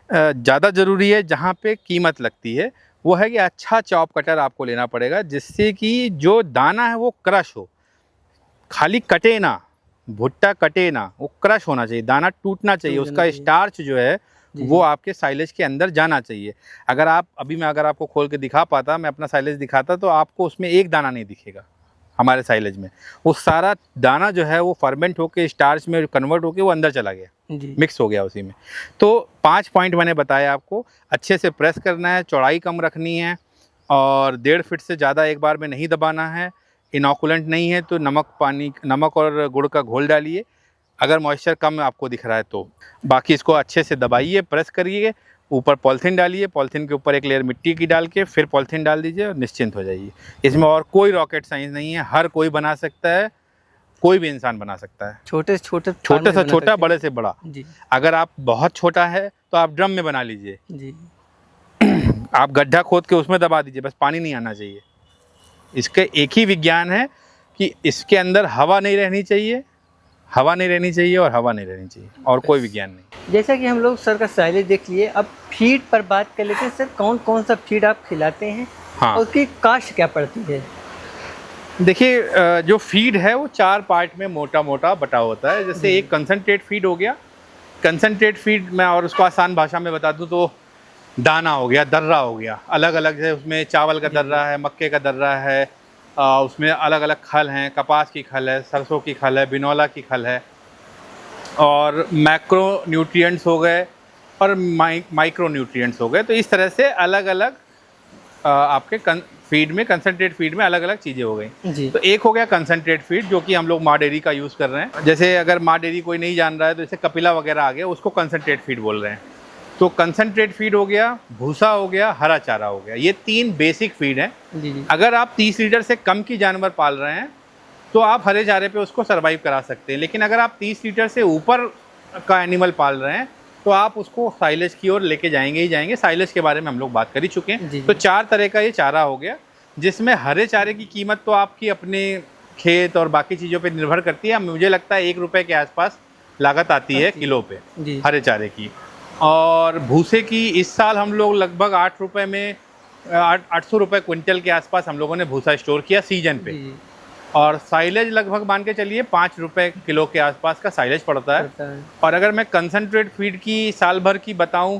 ज़्यादा ज़रूरी है, जहाँ पे कीमत लगती है, वो है कि अच्छा चॉप कटर आपको लेना पड़ेगा, जिससे कि जो दाना है वो क्रश हो, खाली कटे ना, भुट्टा कटे ना, वो क्रश होना चाहिए, दाना टूटना चाहिए, टूटना उसका चाहिए। स्टार्च जो है जी वो आपके साइलेज के अंदर जाना चाहिए। अगर आप अभी मैं अगर आपको खोल के दिखा पाता, मैं अपना साइलेज दिखाता, तो आपको उसमें एक दाना नहीं दिखेगा हमारे साइलेज में। वो सारा दाना जो है वो फर्मेंट होकर स्टार्च में कन्वर्ट होकर वो अंदर चला गया, जी मिक्स हो गया उसी में। तो 5 पॉइंट मैंने बताया आपको। अच्छे से प्रेस करना है, चौड़ाई कम रखनी है, और 1.5 फीट से ज़्यादा एक बार में नहीं दबाना है। इनॉकुलेंट नहीं है तो नमक और गुड़ का घोल डालिए, अगर मॉइस्चर कम आपको दिख रहा है तो। बाकी इसको अच्छे से दबाइए, प्रेस करिए, ऊपर पॉलीथीन डालिए, पॉलीथीन के ऊपर एक लेयर मिट्टी की डाल के फिर पॉलीथीन डाल दीजिए और निश्चिंत हो जाइए। इसमें और कोई रॉकेट साइंस नहीं है, हर कोई बना सकता है, कोई भी इंसान बना सकता है। छोटे से छोटे छोटे से बना छोटा, सकते बड़े से बड़ा। हैं। जी अगर आप बहुत छोटा है तो आप ड्रम में बना लीजिए, जी आप गड्ढा खोद के उसमें दबा दीजिए, बस पानी नहीं आना चाहिए। इसके एक ही विज्ञान है कि इसके अंदर हवा नहीं रहनी चाहिए, हवा नहीं रहनी चाहिए और हवा नहीं रहनी चाहिए, और कोई विज्ञान नहीं। जैसा कि हम लोग सर का साइलेज देख लिए, अब फीड पर बात कर लेते हैं। सर कौन कौन सा फीड आप खिलाते हैं हाँ, और उसकी कास्ट क्या पड़ती है? देखिए, जो फीड है वो 4 पार्ट में मोटा मोटा बटा होता है। जैसे एक कंसनट्रेट फीड हो गया। कंसनट्रेट फीड मैं और उसको आसान भाषा में बता दूं तो दाना हो गया, दर्रा हो गया, अलग अलग है, उसमें चावल का दर्रा है, मक्के का दर्रा है, उसमें अलग अलग खल हैं, कपास की खल है, सरसों की खल है, बिनौला की खल है, और मैक्रो न्यूट्रिएंट्स हो गए और माइक्रो न्यूट्रिएंट्स हो गए। तो इस तरह से अलग अलग आपके फीड में, कंसनट्रेट फीड में अलग अलग चीज़ें हो गई। जी तो एक हो गया कंसनट्रेट फीड, जो कि हम लोग माँ डेयरी का यूज़ कर रहे हैं। जैसे अगर माँ डेयरी कोई नहीं जान रहा है तो जैसे कपिला वगैरह आ गया, उसको कंसनट्रेट फीड बोल रहे हैं। तो कंसनट्रेट फीड हो गया, भूसा हो गया, हरा चारा हो गया, ये 3 बेसिक फीड हैं। जी जी अगर आप 30 लीटर से कम की जानवर पाल रहे हैं तो आप हरे चारे पे उसको सर्वाइव करा सकते हैं, लेकिन अगर आप 30 लीटर से ऊपर का एनिमल पाल रहे हैं तो आप उसको साइलेज की ओर लेके जाएंगे ही जाएंगे। साइलेज के बारे में हम लोग बात कर ही चुके जी। हैं। तो 4 तरह का ये चारा हो गया, जिसमें हरे चारे की कीमत तो आपकी अपने खेत और बाकी चीज़ों पे निर्भर करती है। मुझे लगता है 1 रुपये के आसपास लागत आती है किलो पे जी हरे चारे की। और भूसे की इस साल हम लोग लगभग 8 रुपये में 800 रुपये क्विंटल के आसपास हम लोगों ने भूसा स्टोर किया सीजन पे। जी और साइलेज लगभग मान के चलिए 5 रुपये किलो के आसपास का साइलेज पड़ता है। पड़ता है। और अगर मैं कंसनट्रेट फीड की साल भर की बताऊं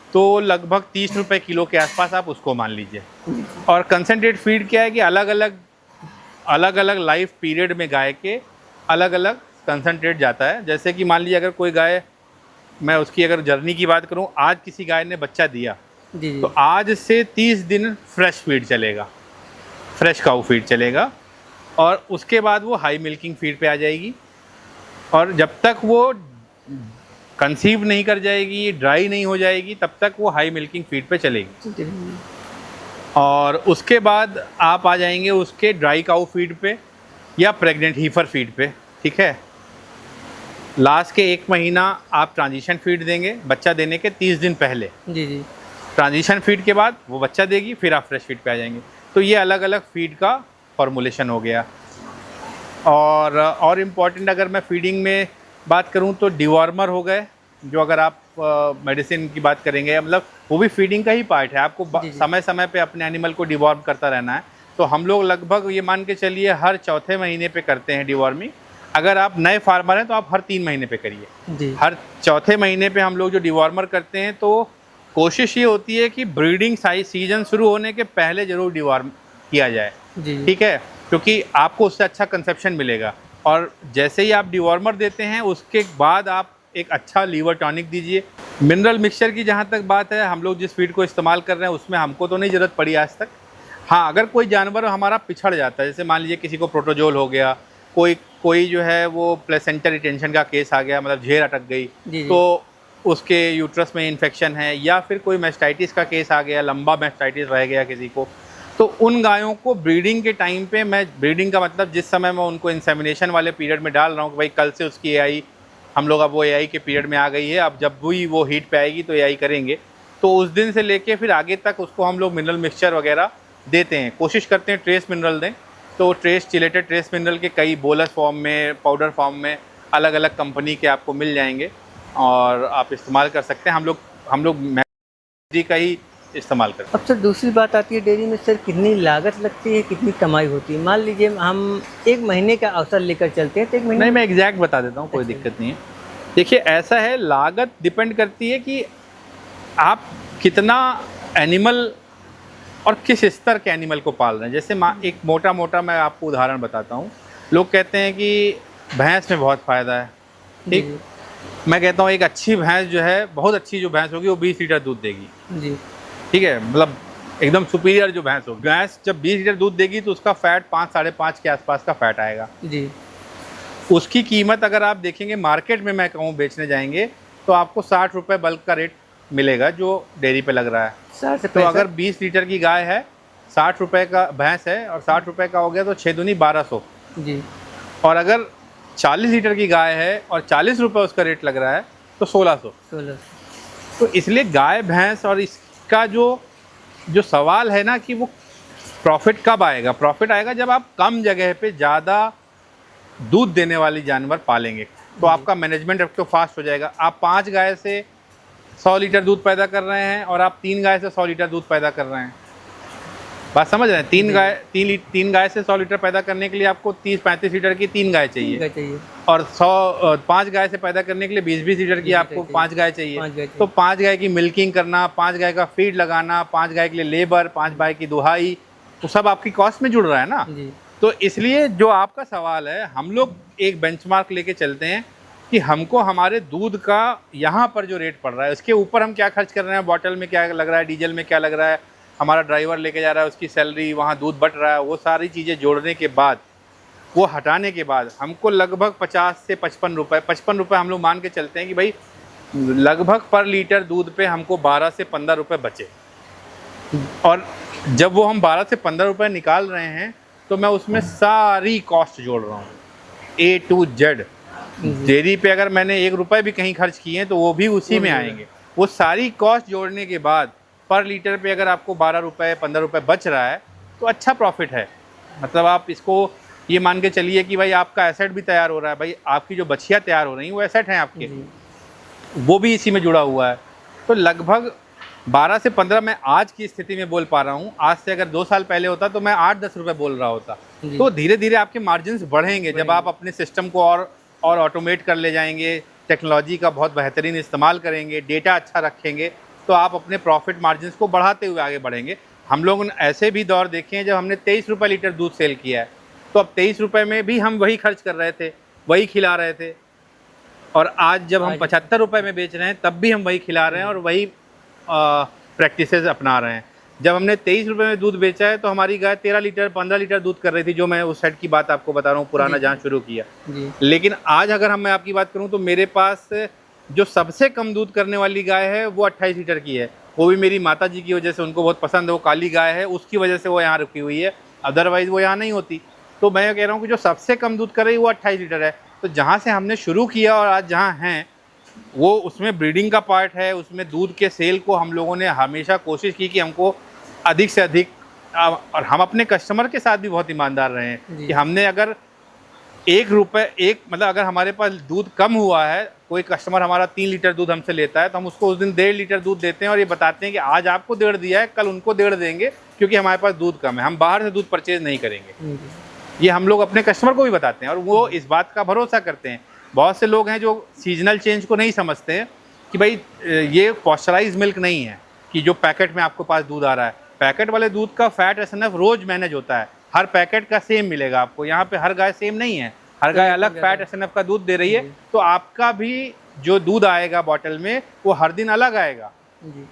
तो लगभग 30 रुपये किलो के आसपास आप उसको मान लीजिए। और कंसनट्रेट फीड क्या है कि अलग अलग लाइफ पीरियड में गाय के अलग अलग कंसनट्रेट जाता है। जैसे कि मान लीजिए अगर कोई गाय, मैं उसकी अगर जर्नी की बात करूं, आज किसी गाय ने बच्चा दिया जी जी तो आज से 30 दिन फ्रेश फीड चलेगा, फ्रेश काऊ फीड चलेगा, और उसके बाद वो हाई मिल्किंग फीड पे आ जाएगी। और जब तक वो कंसीव नहीं कर जाएगी, ड्राई नहीं हो जाएगी, तब तक वो हाई मिल्किंग फीड पे चलेगी। जी और उसके बाद आप आ जाएंगे उसके ड्राई काऊ फीड पे या प्रेग्नेंट हीफर फीड पे। ठीक है, लास्ट के 1 महीना आप ट्रांजिशन फीड देंगे बच्चा देने के 30 दिन पहले। जी जी ट्रांजिशन फीड के बाद वो बच्चा देगी, फिर आप फ्रेश फीड पे आ जाएंगे। तो ये अलग अलग फीड का फॉर्मुलेशन हो गया। और इम्पॉर्टेंट अगर मैं फीडिंग में बात करूं तो डिवॉर्मर हो गए, जो अगर आप मेडिसिन की बात करेंगे, मतलब वो भी फीडिंग का ही पार्ट है। आपको जी, जी। समय समय पे अपने एनिमल को डिवॉर्म करता रहना है। तो हम लोग लगभग ये मान के चलिए हर चौथे महीने पे करते हैं डिवॉर्मिंग। अगर आप नए फार्मर हैं तो आप हर 3 महीने पे करिए। जी हर चौथे महीने पे हम लोग जो डिवॉर्मर करते हैं, तो कोशिश ये होती है कि ब्रीडिंग सीजन शुरू होने के पहले ज़रूर डिवॉर्म किया जाए। जी ठीक है, क्योंकि आपको उससे अच्छा कंसेप्शन मिलेगा। और जैसे ही आप डिवॉर्मर देते हैं उसके बाद आप एक अच्छा लीवर टॉनिक दीजिए। मिनरल मिक्सचर की जहाँ तक बात है, हम लोग जिस फीड को इस्तेमाल कर रहे हैं उसमें हमको तो नहीं ज़रूरत पड़ी आज तक। हाँ, अगर कोई जानवर हमारा पिछड़ जाता है, जैसे मान लीजिए किसी को प्रोटोजोल हो गया, कोई जो है वो प्लेसेंटा रिटेंशन का केस आ गया, मतलब झेर अटक गई, तो उसके यूट्रस में इन्फेक्शन है, या फिर कोई मैस्टाइटिस का केस आ गया, लंबा मैस्टाइटिस रह गया किसी को, तो उन गायों को ब्रीडिंग के टाइम पे, मैं ब्रीडिंग का मतलब जिस समय मैं उनको इंसेमिनेशन वाले पीरियड में डाल रहा हूँ कि भाई कल से उसकी एआई, हम लोग अब वो एआई के पीरियड में आ गई है, अब जब भी वो हीट पे आएगी तो एआई करेंगे, तो उस दिन से लेके फिर आगे तक उसको हम लोग मिनरल मिक्सचर वगैरह देते हैं। कोशिश करते हैं ट्रेस मिनरल दें, तो ट्रेस चिलेटेड ट्रेस मिनरल के कई बोलस फॉर्म में, पाउडर फॉर्म में अलग अलग कंपनी के आपको मिल जाएंगे और आप इस्तेमाल कर सकते हैं। हम लोग मैगी का ही इस्तेमाल करते हैं। अब सर दूसरी बात आती है डेयरी में, सर कितनी लागत लगती है, कितनी कमाई होती है? मान लीजिए हम एक महीने का अवसर लेकर चलते हैं तो एक महीने नहीं, मैं एग्जैक्ट बता देता हूँ, कोई दिक्कत नहीं है। देखिए, ऐसा है, लागत डिपेंड करती है कि आप कितना एनिमल और किस स्तर के एनिमल को पाल रहे हैं। जैसे एक मोटा मैं आपको उदाहरण बताता हूँ। लोग कहते हैं कि भैंस में बहुत फ़ायदा है, ठीक। मैं कहता हूँ एक अच्छी भैंस जो है, बहुत अच्छी जो भैंस होगी वो 20 लीटर दूध देगी जी, ठीक है, मतलब एकदम सुपीरियर जो भैंस हो। भैंस जब 20 लीटर दूध देगी तो उसका फैट 5-5.5 के आसपास का फैट आएगा जी। उसकी कीमत अगर आप देखेंगे मार्केट में, मैं कहूँ बेचने जाएंगे तो आपको 60 रुपये बल्क का रेट मिलेगा जो डेयरी पे लग रहा है। 60 से तो अगर 20 लीटर की गाय है, 60 रुपये का भैंस है और 60 रुपये का हो गया तो 6 दूनी 1200 जी। और अगर 40 लीटर की गाय है और 40 रुपये उसका रेट लग रहा है तो 1600। तो इसलिए गाय भैंस और इसका जो सवाल है ना कि वो प्रॉफिट कब आएगा। प्रॉफिट आएगा जब आप कम जगह पे ज़्यादा दूध देने वाली जानवर पालेंगे, तो आपका मैनेजमेंट आपको फास्ट हो जाएगा। आप 5 गाय से 100 लीटर दूध पैदा कर रहे हैं और आप 3 गाय से 100 लीटर दूध पैदा कर रहे हैं, बात समझ रहे हैं। 3 गाय से 100 लीटर पैदा करने के लिए आपको 30-35 लीटर की 3 गाय चाहिए और 5 गाय से पैदा करने के लिए 20-20 लीटर की आपको 5 गाय चाहिए। तो 5 गाय की मिल्किंग करना, 5 गाय का फीड लगाना, 5 गाय के लिए लेबर, 5 गाय की दुहाई, तो सब आपकी कॉस्ट में जुड़ रहा है ना। तो इसलिए जो आपका सवाल है, हम लोग एक बेंचमार्क लेके चलते हैं कि हमको हमारे दूध का यहाँ पर जो रेट पड़ रहा है उसके ऊपर हम क्या खर्च कर रहे हैं, बॉटल में क्या लग रहा है, डीजल में क्या लग रहा है, हमारा ड्राइवर लेके जा रहा है उसकी सैलरी, वहाँ दूध बट रहा है, वो सारी चीज़ें जोड़ने के बाद, वो हटाने के बाद हमको लगभग 50 से 55 रुपये हम लोग मान के चलते हैं कि भाई लगभग पर लीटर दूध पे हमको 12 से 15 रुपये बचे। और जब वो हम 12 से 15 रुपये निकाल रहे हैं तो मैं उसमें सारी कॉस्ट जोड़ रहा हूँ, A to Z। डेयरी पे अगर मैंने 1 रुपये भी कहीं खर्च किए हैं तो वो भी उसी में आएंगे। वो सारी कॉस्ट जोड़ने के बाद पर लीटर पे अगर आपको 12 रुपये 15 रुपये बच रहा है तो अच्छा प्रॉफिट है। मतलब आप इसको ये मान के चलिए कि भाई आपका एसेट भी तैयार हो रहा है, भाई आपकी जो बछिया तैयार हो रही हैं वो एसेट हैं आपके, वो भी इसी में जुड़ा हुआ है। तो लगभग 12 से 15 मैं आज की स्थिति में बोल पा रहा हूँ। आज से अगर 2 साल पहले होता तो मैं 8-10 रुपये बोल रहा होता। तो धीरे धीरे आपके मार्जिन्स बढ़ेंगे जब आप अपने सिस्टम को और ऑटोमेट कर ले जाएंगे, टेक्नोलॉजी का बहुत बेहतरीन इस्तेमाल करेंगे, डेटा अच्छा रखेंगे, तो आप अपने प्रॉफिट मार्जिन्स को बढ़ाते हुए आगे बढ़ेंगे। हम लोगों ने ऐसे भी दौर देखे हैं जब हमने 23 रुपये लीटर दूध सेल किया है, तो अब 23 रुपये में भी हम वही खर्च कर रहे थे, वही खिला रहे थे। और आज जब हम 75 रुपये में बेच रहे हैं तब भी हम वही खिला रहे हैं और वही प्रैक्टिसेस अपना रहे हैं। जब हमने 23 रुपये में दूध बेचा है तो हमारी गाय 13 लीटर 15 लीटर दूध कर रही थी, जो मैं उस सेट की बात आपको बता रहा हूँ, पुराना जहाँ शुरू किया। लेकिन आज अगर मैं आपकी बात करूँ तो मेरे पास जो सबसे कम दूध करने वाली गाय है वो 28 लीटर की है। वो भी मेरी माता जी की वजह से, उनको बहुत पसंद है, वो काली गाय है, उसकी वजह से वो यहाँ रुकी हुई है, अदरवाइज़ वो यहाँ नहीं होती। तो मैं कह रहा हूँ कि जो सबसे कम दूध कर रही है वो 28 लीटर है। तो जहाँ से हमने शुरू किया और आज जहाँ हैं, वो उसमें ब्रीडिंग का पार्ट है, उसमें दूध के सेल को हम लोगों ने हमेशा कोशिश की कि हमको अधिक से अधिक, और हम अपने कस्टमर के साथ भी बहुत ईमानदार रहे हैं कि हमने अगर 1 रुपये मतलब अगर हमारे पास दूध कम हुआ है, कोई कस्टमर हमारा 3 लीटर दूध हमसे लेता है तो हम उसको उस दिन 1.5 लीटर दूध देते हैं और ये बताते हैं कि आज आपको 1.5 दिया है, कल उनको 1.5 देंगे क्योंकि हमारे पास दूध कम है, हम बाहर से दूध परचेज नहीं करेंगे। ये हम लोग अपने कस्टमर को भी बताते हैं और वो इस बात का भरोसा करते हैं। बहुत से लोग हैं जो सीजनल चेंज को नहीं समझते हैं कि भाई ये पॉस्चराइज मिल्क नहीं है कि जो पैकेट में आपको पास दूध आ रहा है। पैकेट वाले दूध का फैट एसएनएफ रोज मैनेज होता है, हर पैकेट का सेम मिलेगा आपको। यहाँ पे हर गाय सेम नहीं है, हर गाय अलग फैट एसएनएफ का दूध दे रही है, तो आपका भी जो दूध आएगा बॉटल में वो हर दिन अलग आएगा। जी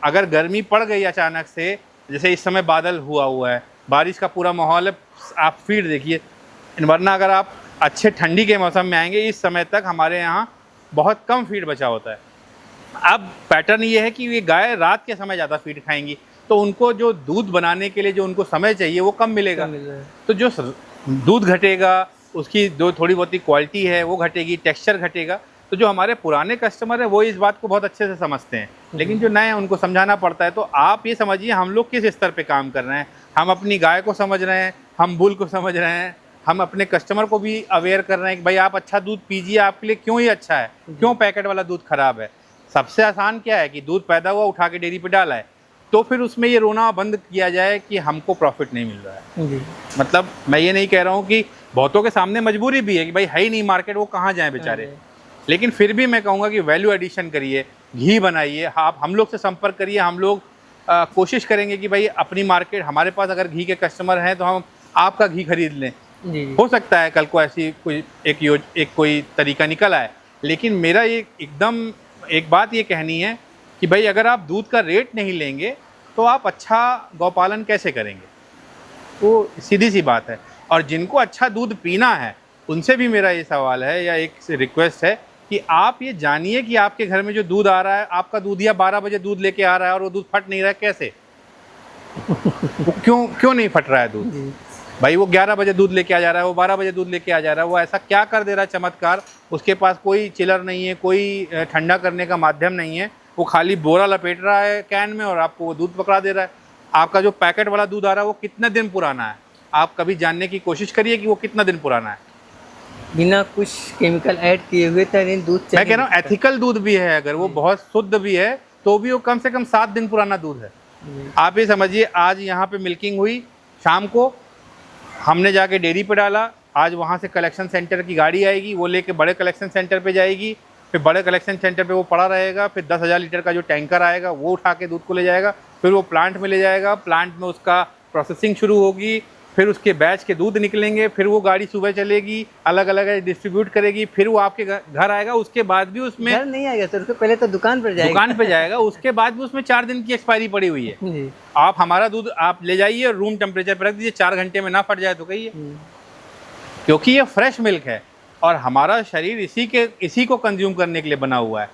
अगर गर्मी पड़ गई अचानक से, जैसे इस समय बादल हुआ है, बारिश का पूरा माहौल है, आप फीड देखिए, वरना अगर आप अच्छे ठंडी के मौसम में आएंगे इस समय तक हमारे यहाँ बहुत कम फीड बचा होता है। अब पैटर्न ये है कि ये गाय रात के समय ज़्यादा फीड खाएंगी, तो उनको जो दूध बनाने के लिए जो उनको समय चाहिए वो कम मिलेगा। तो जो दूध घटेगा, उसकी जो थोड़ी बहुत ही क्वालिटी है वो घटेगी, टेक्सचर घटेगा। तो जो हमारे पुराने कस्टमर हैं वो इस बात को बहुत अच्छे से समझते हैं, लेकिन जो नए हैं उनको समझाना पड़ता है। तो आप ये समझिए हम लोग किस स्तर पे काम कर रहे हैं। हम अपनी गाय को समझ रहे हैं, हम बुल को समझ रहे हैं, हम अपने कस्टमर को भी अवेयर कर रहे हैं कि भाई आप अच्छा दूध पीजिए, आपके लिए क्यों ही अच्छा है, क्यों पैकेट वाला दूध खराब है। सबसे आसान क्या है कि दूध पैदा हुआ, उठा के डेयरी पे डाला है, तो फिर उसमें ये रोना बंद किया जाए कि हमको प्रॉफिट नहीं मिल रहा है। जी मतलब मैं ये नहीं कह रहा हूँ कि बहुतों के सामने मजबूरी भी है कि भाई है ही नहीं मार्केट, वो कहाँ जाएं बेचारे, लेकिन फिर भी मैं कहूँगा कि वैल्यू एडिशन करिए, घी बनाइए, आप हम लोग से संपर्क करिए। हम लोग कोशिश करेंगे कि भाई अपनी मार्केट, हमारे पास अगर घी के कस्टमर हैं तो हम आपका घी खरीद लें। जी हो सकता है कल को ऐसी कोई एक कोई तरीका निकल आए, लेकिन मेरा ये एकदम एक बात ये कहनी है कि भाई अगर आप दूध का रेट नहीं लेंगे तो आप अच्छा गौपालन कैसे करेंगे, वो सीधी सी बात है। और जिनको अच्छा दूध पीना है उनसे भी मेरा ये सवाल है या एक रिक्वेस्ट है कि आप ये जानिए कि आपके घर में जो दूध आ रहा है, आपका दूधिया 12 बजे दूध लेके आ रहा है और वो दूध फट नहीं रहा है, कैसे वो क्यों नहीं फट रहा है दूध? भाई वो 11 बजे दूध लेके आ जा रहा है, वो 12 बजे दूध लेके आ जा रहा है, वो ऐसा क्या कर दे रहा है चमत्कार? उसके पास कोई चिलर नहीं है, कोई ठंडा करने का माध्यम नहीं है, वो खाली बोरा लपेट रहा है कैन में और आपको वो दूध पकड़ा दे रहा है। आपका जो पैकेट वाला दूध आ रहा है वो कितने दिन पुराना है, आप कभी जानने की कोशिश करिए कि वो कितना दिन पुराना है। बिना कुछ केमिकल ऐड किए हुए तरीन दूध। मैं कह रहा हूँ एथिकल दूध भी है, अगर वो बहुत शुद्ध भी है तो भी वो कम से कम 7 दिन पुराना दूध है। आप ये समझिए, आज यहाँ पे मिल्किंग हुई, शाम को हमने जाके डेयरी पे डाला, आज वहाँ से कलेक्शन सेंटर की गाड़ी आएगी, वो लेके बड़े कलेक्शन सेंटर पे जाएगी, फिर बड़े कलेक्शन सेंटर पे वो पड़ा रहेगा, फिर 10,000 लीटर का जो टैंकर आएगा वो उठा के दूध को ले जाएगा, फिर वो प्लांट में ले जाएगा, प्लांट में उसका प्रोसेसिंग शुरू होगी, फिर उसके बैच के दूध निकलेंगे, फिर वो गाड़ी सुबह चलेगी, अलग अलग डिस्ट्रीब्यूट करेगी, फिर वो आपके घर आएगा। उसके बाद भी उसमें घर नहीं आएगा सर, उसके पहले तो दुकान पर जाएगा, उसके बाद भी उसमें 4 दिन की एक्सपायरी पड़ी हुई है। आप हमारा दूध आप ले जाइए और रूम टेम्परेचर पर रख दीजिए, 4 घंटे में ना फट जाए तो कहिए, क्योंकि ये फ्रेश मिल्क है और हमारा शरीर इसी को कंज्यूम करने के लिए बना हुआ है।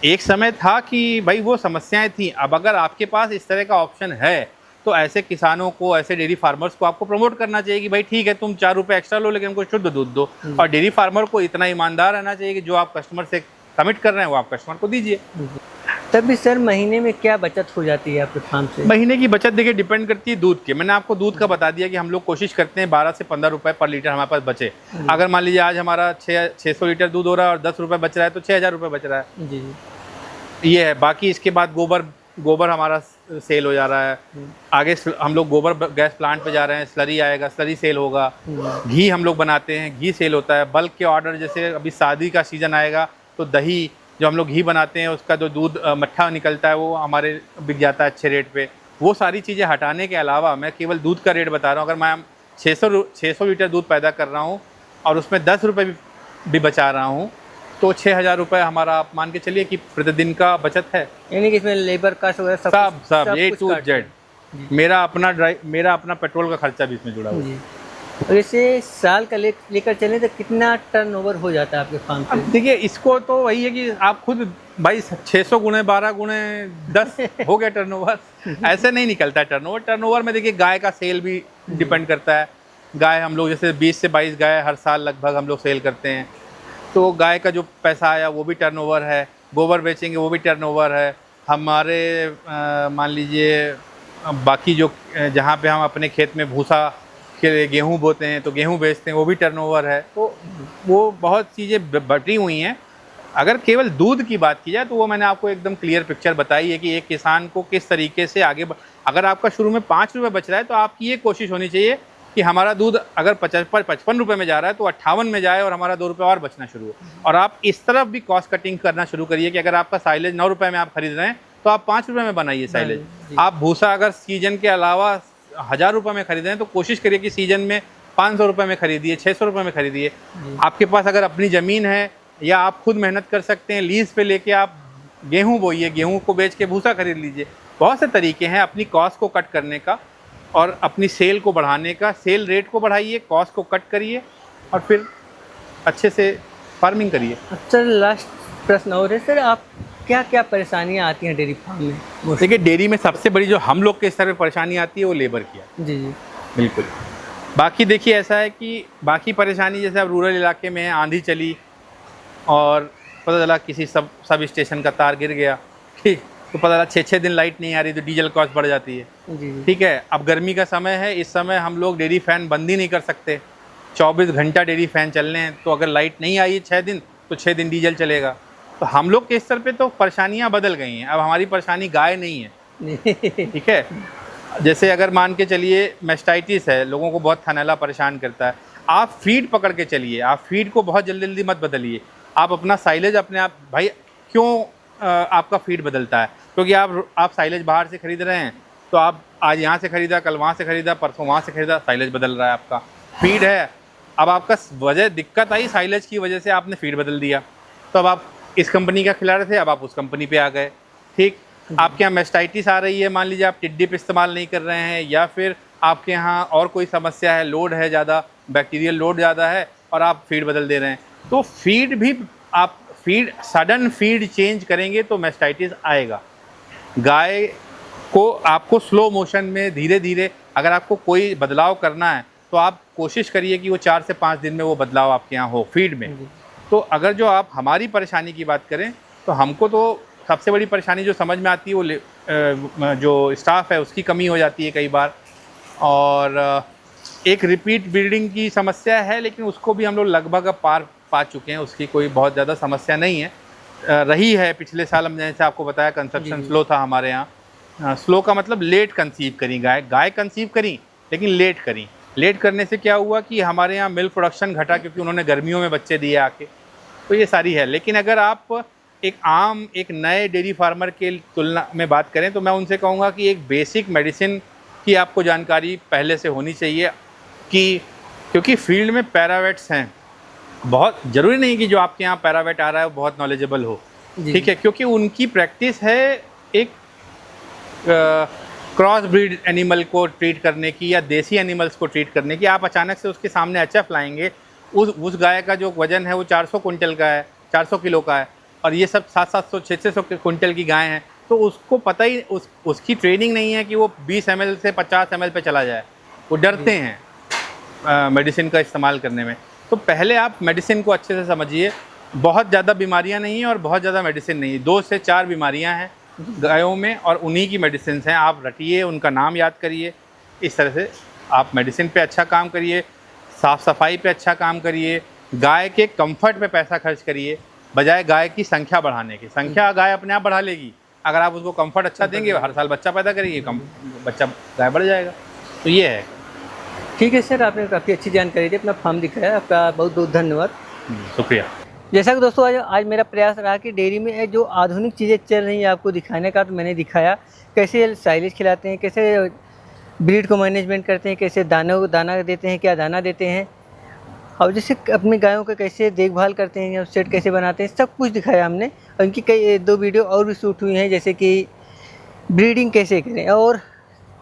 एक समय था कि भाई वो समस्याएं थी, अब अगर आपके पास इस तरह का ऑप्शन है तो ऐसे किसानों को, ऐसे डेयरी फार्मर्स को आपको प्रमोट करना चाहिए कि भाई ठीक है तुम 4 रुपये एक्स्ट्रा लो लेकिन हमको शुद्ध दूध दो। और डेयरी फार्मर को इतना ईमानदार रहना चाहिए कि जो आप कस्टमर से कमिट कर रहे हैं वो आप कस्टमर को दीजिए। तब भी सर महीने में क्या बचत हो जाती है आपके फार्म से? महीने की बचत देखिए डिपेंड करती है दूध की। मैंने आपको दूध का बता दिया कि हम लोग कोशिश करते हैं 12 से 15 रुपए पर लीटर हमारे पास बचे। अगर मान लीजिए आज हमारा 600 लीटर दूध हो रहा है और 10 रुपये बच रहा है तो 6,000 रुपये बच रहा है। जी ये है। बाकी इसके बाद गोबर हमारा सेल हो जा रहा है। आगे हम लोग गोबर गैस प्लांट पे जा रहे हैं, स्लरी आएगा, स्लरी सेल होगा। घी हम लोग बनाते हैं, घी सेल होता है। बल्क के ऑर्डर, जैसे अभी शादी का सीज़न आएगा तो दही जो हम लोग घी बनाते हैं उसका जो दूध मट्ठा निकलता है वो हमारे बिक जाता है अच्छे रेट पे। वो सारी चीज़ें हटाने के अलावा मैं केवल दूध का रेट बता रहा हूँ। अगर मैं 600 लीटर दूध पैदा कर रहा हूँ और उसमें 10 रुपये भी बचा रहा हूँ तो 6,000 रुपये हमारा आप मान के चलिए कि प्रतिदिन का बचत है। यानी कि इसमें लेबर कास्ट वगैरह सब A to Z। मेरा अपना पेट्रोल का खर्चा भी इसमें जुड़ा हुआ है। और इसे साल का लेकर चलें तो कितना टर्नओवर हो जाता है आपके फार्म पे? देखिए इसको तो वही है कि आप खुद भाई 600 गुणे 12 गुणे 10 हो गया टर्नओवर। ऐसे नहीं निकलता है टर्नओवर। टर्नओवर में देखिए गाय का सेल भी डिपेंड करता है। गाय हम लोग जैसे 20 से 22 गाय हर साल लगभग हम लोग सेल करते हैं, तो गाय का जो पैसा आया वो भी टर्नओवर है। गोबर बेचेंगे वो भी टर्नओवर है। हमारे मान लीजिए बाकी जो जहाँ पे हम अपने खेत में भूसा के गेहूँ बोते हैं तो गेहूँ बेचते हैं वो भी टर्नओवर है। तो वो बहुत चीज़ें बटी हुई हैं। अगर केवल दूध की बात की जाए तो वो मैंने आपको एकदम क्लियर पिक्चर बताई है कि एक किसान को किस तरीके से आगे अगर आपका शुरू में 5 रुपये बच रहा है तो आपकी ये कोशिश होनी चाहिए कि हमारा दूध अगर 55 रुपये में जा रहा है तो 58 में जाए और हमारा 2 रुपये और बचना शुरू हो। और आप इस तरफ भी कॉस्ट कटिंग करना शुरू करिए कि अगर आपका साइलेज 9 रुपये में आप खरीद रहे हैं तो आप 5 रुपये में बनाइए साइलेज। आप भूसा अगर सीजन के अलावा 1,000 रुपये में खरीद रहे हैं तो कोशिश करिए कि सीजन में 500 रुपये में खरीदिए, 600 रुपये में खरीदिए। आपके पास अगर अपनी ज़मीन है या आप खुद मेहनत कर सकते हैं, लीज पे लेके आप गेहूँ बोइए, गेहूँ को बेच के भूसा खरीद लीजिए। बहुत से तरीके हैं अपनी कॉस्ट को कट करने का और अपनी सेल को बढ़ाने का। सेल रेट को बढ़ाइए, कॉस्ट को कट करिए और फिर अच्छे से फार्मिंग करिए। सर लास्ट प्रश्न और है सर, आप क्या क्या परेशानियाँ आती हैं डेयरी फार्म में? देखिए, डेयरी में सबसे बड़ी जो हम लोग के स्तर पे परेशानी आती है वो लेबर की है। जी जी बिल्कुल। बाकी देखिए ऐसा है कि बाकी परेशानी जैसे अब रूरल इलाके में है, आंधी चली और पता चला किसी सब स्टेशन का तार गिर गया, ठीक, तो पता चला 6-6 दिन लाइट नहीं आ रही, तो डीजल कॉस्ट बढ़ जाती है। जी ठीक है, अब गर्मी का समय है, इस समय हम लोग डेयरी फ़ैन बंद ही नहीं कर सकते, 24 घंटा डेयरी फ़ैन चलने हैं, तो अगर लाइट नहीं आई है 6 दिन तो 6 दिन डीजल चलेगा। तो हम लोग के स्तर पे तो परेशानियाँ बदल गई हैं। अब हमारी परेशानी गाय नहीं है, ठीक है। जैसे अगर मान के चलिए मैस्टाइटिस है, लोगों को बहुत थनैला परेशान करता है, आप फीड पकड़ के चलिए, आप फीड को बहुत जल्दी जल्दी मत बदलिए। आप अपना साइलेज अपने आप, भाई क्यों आपका फीड बदलता है? क्योंकि आप साइलेज बाहर से खरीद रहे हैं, तो आप आज यहाँ से खरीदा, कल वहाँ से खरीदा, परसों वहाँ से खरीदा, साइलेज बदल रहा है आपका। फीड है, अब आपका वजह दिक्कत आई साइलेज की वजह से, आपने फीड बदल दिया, तो अब आप इस कंपनी का खिला रहे थे, अब आप उस कंपनी पे आ गए। ठीक, आपके यहाँ मैस्टाइटिस आ रही है, मान लीजिए आप टिड्डी पे इस्तेमाल नहीं कर रहे हैं, या फिर आपके यहाँ और कोई समस्या है, लोड है ज़्यादा, बैक्टीरियल लोड ज़्यादा है और आप फीड बदल दे रहे हैं, तो फीड भी आप सडन फीड चेंज करेंगे तो मैस्टाइटिस आएगा। गाय को आपको स्लो मोशन में धीरे धीरे अगर आपको कोई बदलाव करना है तो आप कोशिश करिए कि वो 4 से 5 दिन में वो बदलाव आपके यहाँ हो फीड में। तो अगर जो आप हमारी परेशानी की बात करें तो हमको तो सबसे बड़ी परेशानी जो समझ में आती है वो जो स्टाफ है उसकी कमी हो जाती है कई बार, और एक रिपीट ब्रीडिंग की समस्या है, लेकिन उसको भी हम लोग लगभग पार पा चुके हैं, उसकी कोई बहुत ज़्यादा समस्या नहीं है। रही है पिछले साल, हमने जैसे आपको बताया कंसेप्शन स्लो था हमारे यहाँ। स्लो का मतलब लेट कंसीव करी गाय कंसीव करी लेकिन लेट करी। लेट करने से क्या हुआ कि हमारे यहाँ मिल्क प्रोडक्शन घटा, क्योंकि उन्होंने गर्मियों में बच्चे दिए आके, तो ये सारी है। लेकिन अगर आप एक नए डेयरी फार्मर के तुलना में बात करें तो मैं उनसे कहूँगा कि एक बेसिक मेडिसिन की आपको जानकारी पहले से होनी चाहिए, कि क्योंकि फील्ड में पैरावेट्स हैं, बहुत ज़रूरी नहीं कि जो आपके यहाँ पैरावेट आ रहा है वो बहुत नॉलेजेबल हो, ठीक है, क्योंकि उनकी प्रैक्टिस है एक क्रॉस ब्रीड एनिमल को ट्रीट करने की या देसी एनिमल्स को ट्रीट करने की। आप अचानक से उसके सामने एचएफ लाएंगे, उस गाय का जो वज़न है वो 400 कुंटल का है, 400 किलो का है, और ये सब 700 600 कुंटल की गाय हैं, तो उसको पता ही उसकी ट्रेनिंग नहीं है कि वो 20 ml से 50 ml पे चला जाए। वो डरते हैं मेडिसिन का इस्तेमाल करने में। तो पहले आप मेडिसिन को अच्छे से समझिए। बहुत ज़्यादा बीमारियां नहीं हैं और बहुत ज़्यादा मेडिसिन नहीं है, 2 से 4 बीमारियां हैं गायों में और उन्हीं की मेडिसिन हैं। आप रटिए, उनका नाम याद करिए, इस तरह से आप मेडिसिन पे अच्छा काम करिए, साफ़ सफाई पे अच्छा काम करिए, गाय के कंफर्ट पे पैसा खर्च करिए, बजाय गाय की संख्या बढ़ाने की। संख्या गाय अपने आप बढ़ा लेगी, अगर आप उसको कंफर्ट अच्छा देंगे, हर साल बच्चा पैदा करेगी, बच्चा गाय बढ़ जाएगा। तो ये है। ठीक है सर, आपने काफ़ी अच्छी जानकारी दी, अपना फार्म दिखाया, आपका बहुत बहुत धन्यवाद। शुक्रिया। जैसा कि दोस्तों आज मेरा प्रयास रहा कि डेयरी में जो आधुनिक चीज़ें चल रही हैं आपको दिखाने का, तो मैंने दिखाया कैसे साइलेज खिलाते हैं, कैसे ब्रीड को मैनेजमेंट करते हैं, कैसे दाना देते हैं, क्या दाना देते हैं, और जैसे अपनी गायों का कैसे देखभाल करते हैं या सेट कैसे बनाते हैं, सब कुछ दिखाया हमने। और इनकी कई 2 वीडियो और भी शूट हुई हैं, जैसे कि ब्रीडिंग कैसे करें और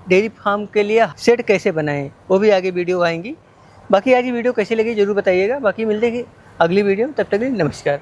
डेयरी फार्म के लिए सेट कैसे बनाएं, वो भी आगे वीडियो आएंगी। बाकी आज ये वीडियो कैसी लगी ज़रूर बताइएगा। बाकी मिलते हैं अगली वीडियो, तब तक के लिए नमस्कार।